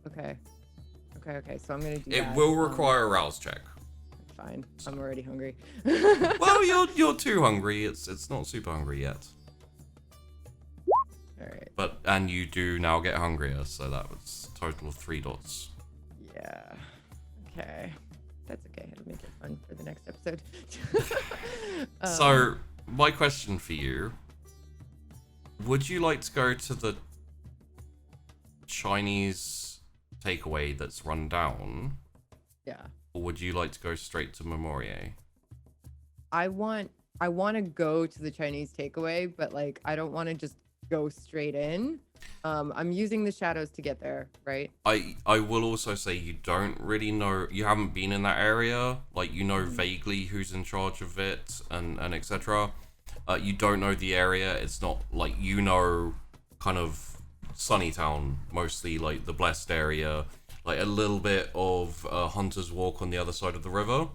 Okay. So I'm gonna do that. It will require a rouse check. Fine. I'm already hungry. Well, you're too hungry. It's not super hungry yet. All right. And you do now get hungrier, so that was a total of 3 dots. Yeah. Okay. That's okay. It'll make it fun for the next episode. So my question for you: would you like to go to the Chinese takeaway that's run down? Yeah. Or would you like to go straight to Memorie? I want to go to the Chinese takeaway, but like I don't want to just go straight in. I'm using the shadows to get there, right? I will also say you don't really know, you haven't been in that area, like you know vaguely who's in charge of it and etc. You don't know the area. It's not like, you know, kind of Sunnytown, mostly like the Blessed area, like a little bit of Hunter's Walk on the other side of the river.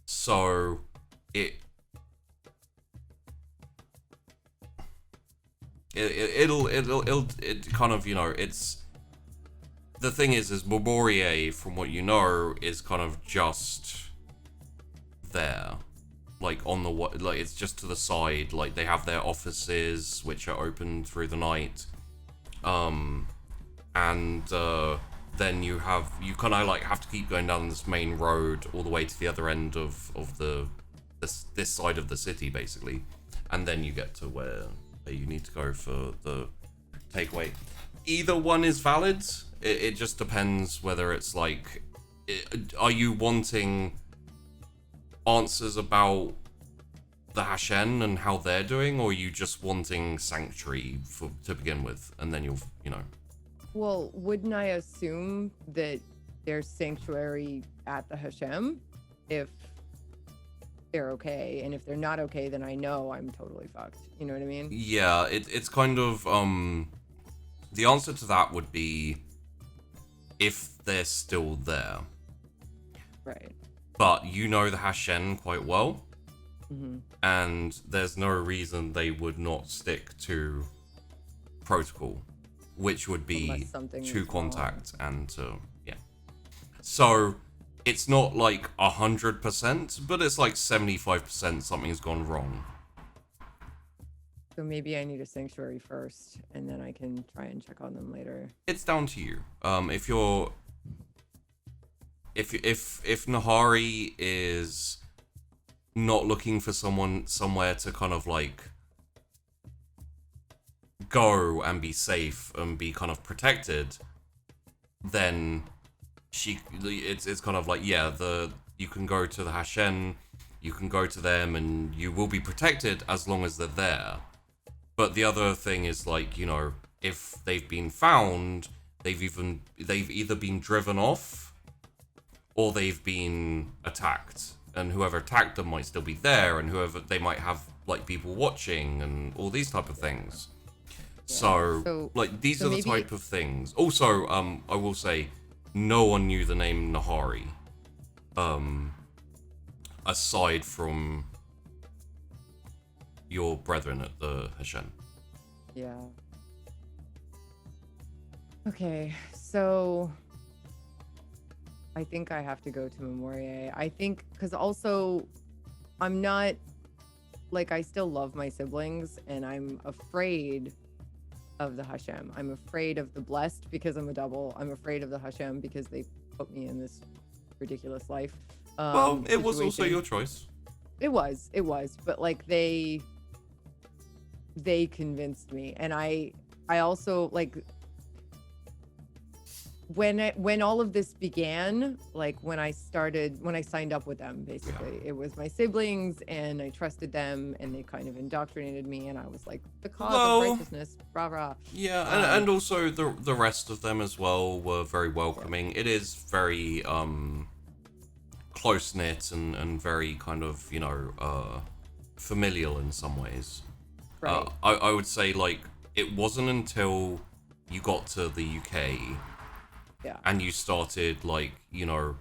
So it'll kind of, you know, it's the thing is Memorier, from what you know, is kind of just there, like on the like it's just to the side. Like they have their offices which are open through the night, and then you kind of like have to keep going down this main road all the way to the other end of this side of the city basically, and then you get to where you need to go for the takeaway. Either one is valid. It just depends whether it's like, are you wanting answers about the Hashen and how they're doing, or are you just wanting Sanctuary to begin with, and then you'll, you know. Well, wouldn't I assume that there's Sanctuary at the Hashem if they're okay, and if they're not okay, then I know I'm totally fucked. You know what I mean? Yeah, it's kind of the answer to that would be if they're still there. Right. But you know the Hashen quite well, mm-hmm. and there's no reason they would not stick to protocol, which would be to contact and to, yeah. So it's not like 100%, but it's like 75% something's gone wrong. So maybe I need a Sanctuary first, and then I can try and check on them later. It's down to you. If you're, if Nahari is not looking for somewhere to kind of like go and be safe and be kind of protected, then it's kind of like, yeah, you can go to the Hashen, you can go to them, and you will be protected as long as they're there. But the other thing is, like, you know, if they've been found, they've either been driven off or they've been attacked, and whoever attacked them might still be there, and whoever they might have like people watching and all these type of things. Yeah. So like these are the type of things. Also, I will say, no one knew the name Nahari, aside from your brethren at the Hashen. Yeah. Okay, so I think I have to go to Memorier. I think, because also I'm not, like, I still love my siblings, and I'm afraid of the Hashem. I'm afraid of the Blessed because I'm a double. I'm afraid of the Hashem because they put me in this ridiculous life. Well, it was also your choice. It was, but like they convinced me, and I also, like, when all of this began, like when I signed up with them, basically, It was my siblings, and I trusted them, and they kind of indoctrinated me, and I was like, the cause of righteousness, rah rah. Yeah, and also the rest of them as well were very welcoming. It is very close knit and very kind of, you know, familial in some ways. Right. I would say, like, it wasn't until you got to the UK, and you started, like, you know,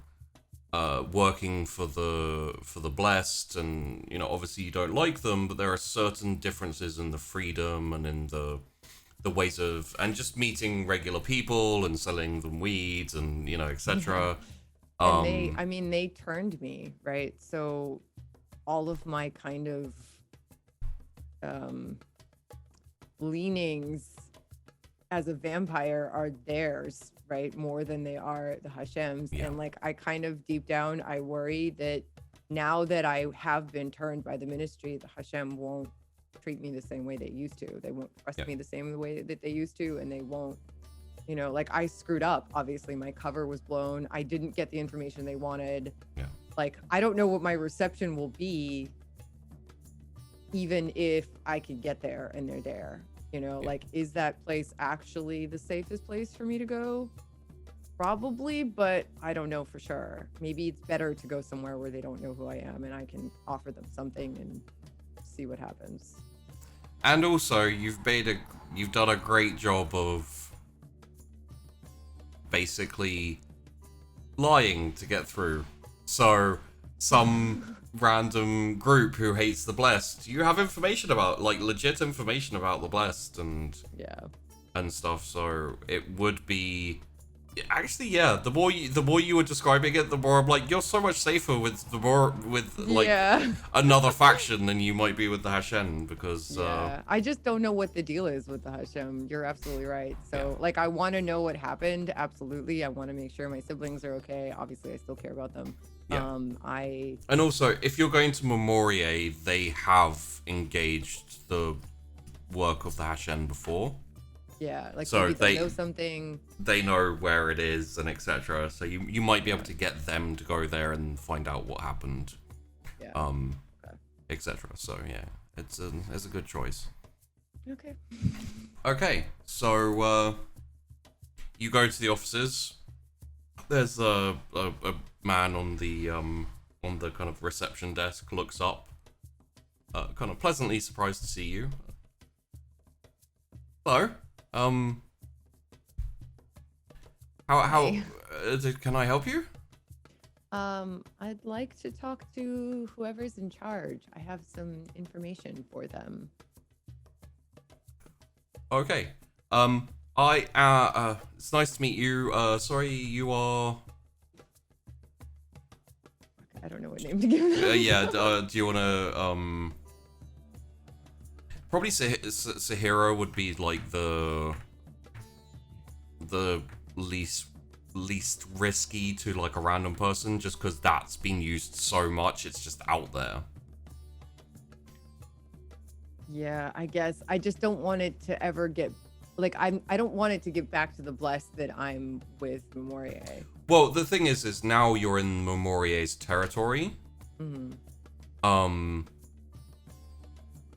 working for the Blessed, and, you know, obviously you don't like them, but there are certain differences in the freedom and in the ways of, and just meeting regular people and selling them weeds and, you know, etc. And they turned me, right? So all of my kind of leanings as a vampire are theirs, right? More than they are the Hashem's. Yeah. And like, I kind of deep down, I worry that now that I have been turned by the ministry, the Hashem won't treat me the same way they used to. They won't trust me the same way that they used to, and they won't, you know, like, I screwed up. Obviously, my cover was blown. I didn't get the information they wanted. Yeah. Like, I don't know what my reception will be, even if I could get there and they're there. You know, like, is that place actually the safest place for me to go? Probably, but I don't know for sure. Maybe it's better to go somewhere where they don't know who I am, and I can offer them something and see what happens. And also, you've done a great job of basically lying to get through. So, some random group who hates the Blessed, you have information about, like, legit information about the Blessed and stuff. So it would be. Actually, yeah. The more you were describing it, the more I'm like, you're so much safer with another faction than you might be with the Hashem, because I just don't know what the deal is with the Hashem. You're absolutely right. So like, I want to know what happened. Absolutely, I want to make sure my siblings are okay. Obviously, I still care about them. Yeah. And also, if you're going to Memoria, they have engaged the work of the Hashem before. Yeah, like, so they know something. They know where it is and etc. So you might be able to get them to go there and find out what happened. Yeah. Etc. So yeah, it's a good choice. Okay. Okay, so you go to the offices. There's a man on the kind of reception desk, looks up, kind of pleasantly surprised to see you. Hello. How can I help you? I'd like to talk to whoever's in charge. I have some information for them. Okay. It's nice to meet you. Sorry, you are. I don't know what name to give them. Yeah. Do you wanna Probably Sahira would be like the least risky to like a random person, just because that's been used so much. It's just out there. Yeah, I guess I just don't want it to ever get like I don't want it to get back to the Blessed that I'm with Memoria. Well, the thing is now you're in Memoria's territory. Mm-hmm.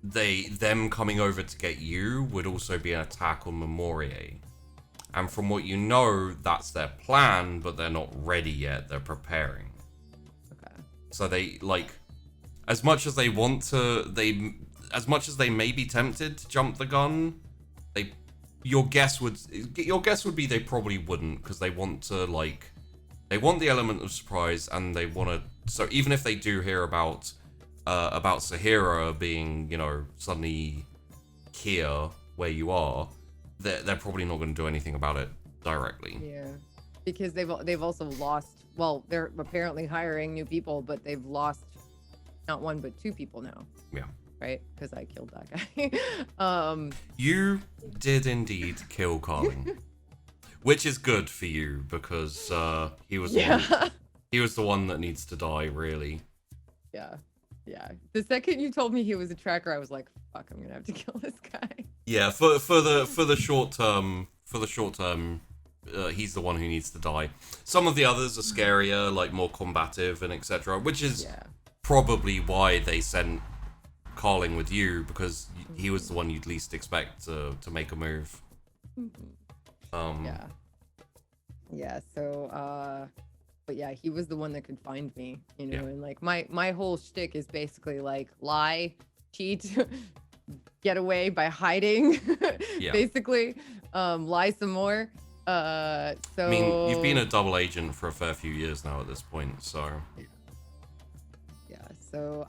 Them coming over to get you would also be an attack on Memoria. And from what you know, that's their plan, but they're not ready yet. They're preparing. Okay. So they, like, as much as they may be tempted to jump the gun, your guess would be they probably wouldn't, because they want the element of surprise, and they want to. So even if they do hear about Sahira being, suddenly here where you are, they're probably not going to do anything about it directly. Yeah, because they've also lost. Well, they're apparently hiring new people, but they've lost not one but two people now. Yeah. Right, because I killed that guy. You did indeed kill Carling, which is good for you, because he was the one that needs to die, really. Yeah. The second you told me he was a tracker, I was like, "Fuck, I'm gonna have to kill this guy." Yeah, for the short term, he's the one who needs to die. Some of the others are scarier, like more combative and etc., which is probably why they sent Carling with you, because he was the one you'd least expect to make a move. So but yeah, he was the one that could find me, and like my whole shtick is basically like lie, cheat, get away by hiding, basically, lie some more. I mean, you've been a double agent for a fair few years now at this point, so. So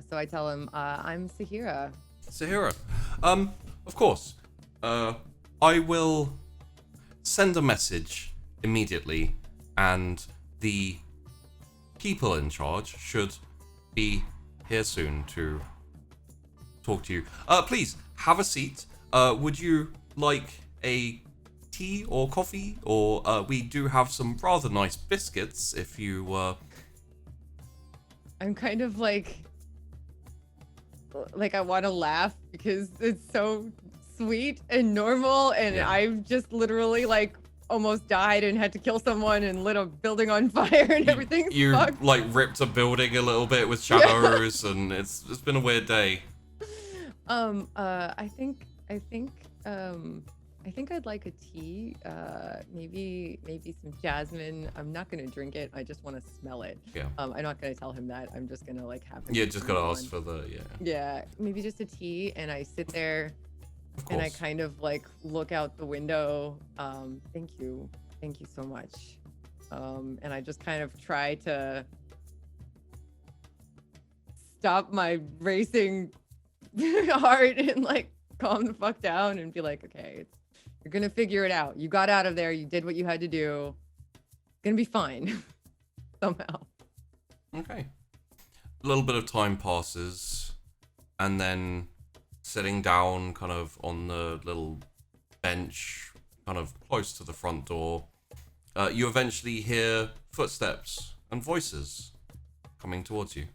so I tell him, I'm Sahira. Sahira. Of course. I will send a message immediately, and the people in charge should be here soon to talk to you. Please, have a seat. Would you like a tea or coffee? Or, we do have some rather nice biscuits if you, I'm kind of like I want to laugh because it's so sweet and normal, and I've just literally like almost died and had to kill someone and lit a building on fire and everything. You like ripped a building a little bit with shadows, and it's been a weird day. I think I think I'd like a tea. Maybe some jasmine. I'm not gonna drink it. I just want to smell it. Yeah. I'm not gonna tell him that. I'm just gonna like have him. Yeah, just gotta ask for the Yeah, maybe just a tea, and I sit there, Of and I course. kind of like look out the window. Thank you so much. And I just kind of try to stop my racing heart and like calm the fuck down and be like, okay, you're gonna figure it out. You got out of there. You did what you had to do. It's gonna be fine somehow. Okay. A little bit of time passes, and then sitting down kind of on the little bench, kind of close to the front door, you eventually hear footsteps and voices coming towards you.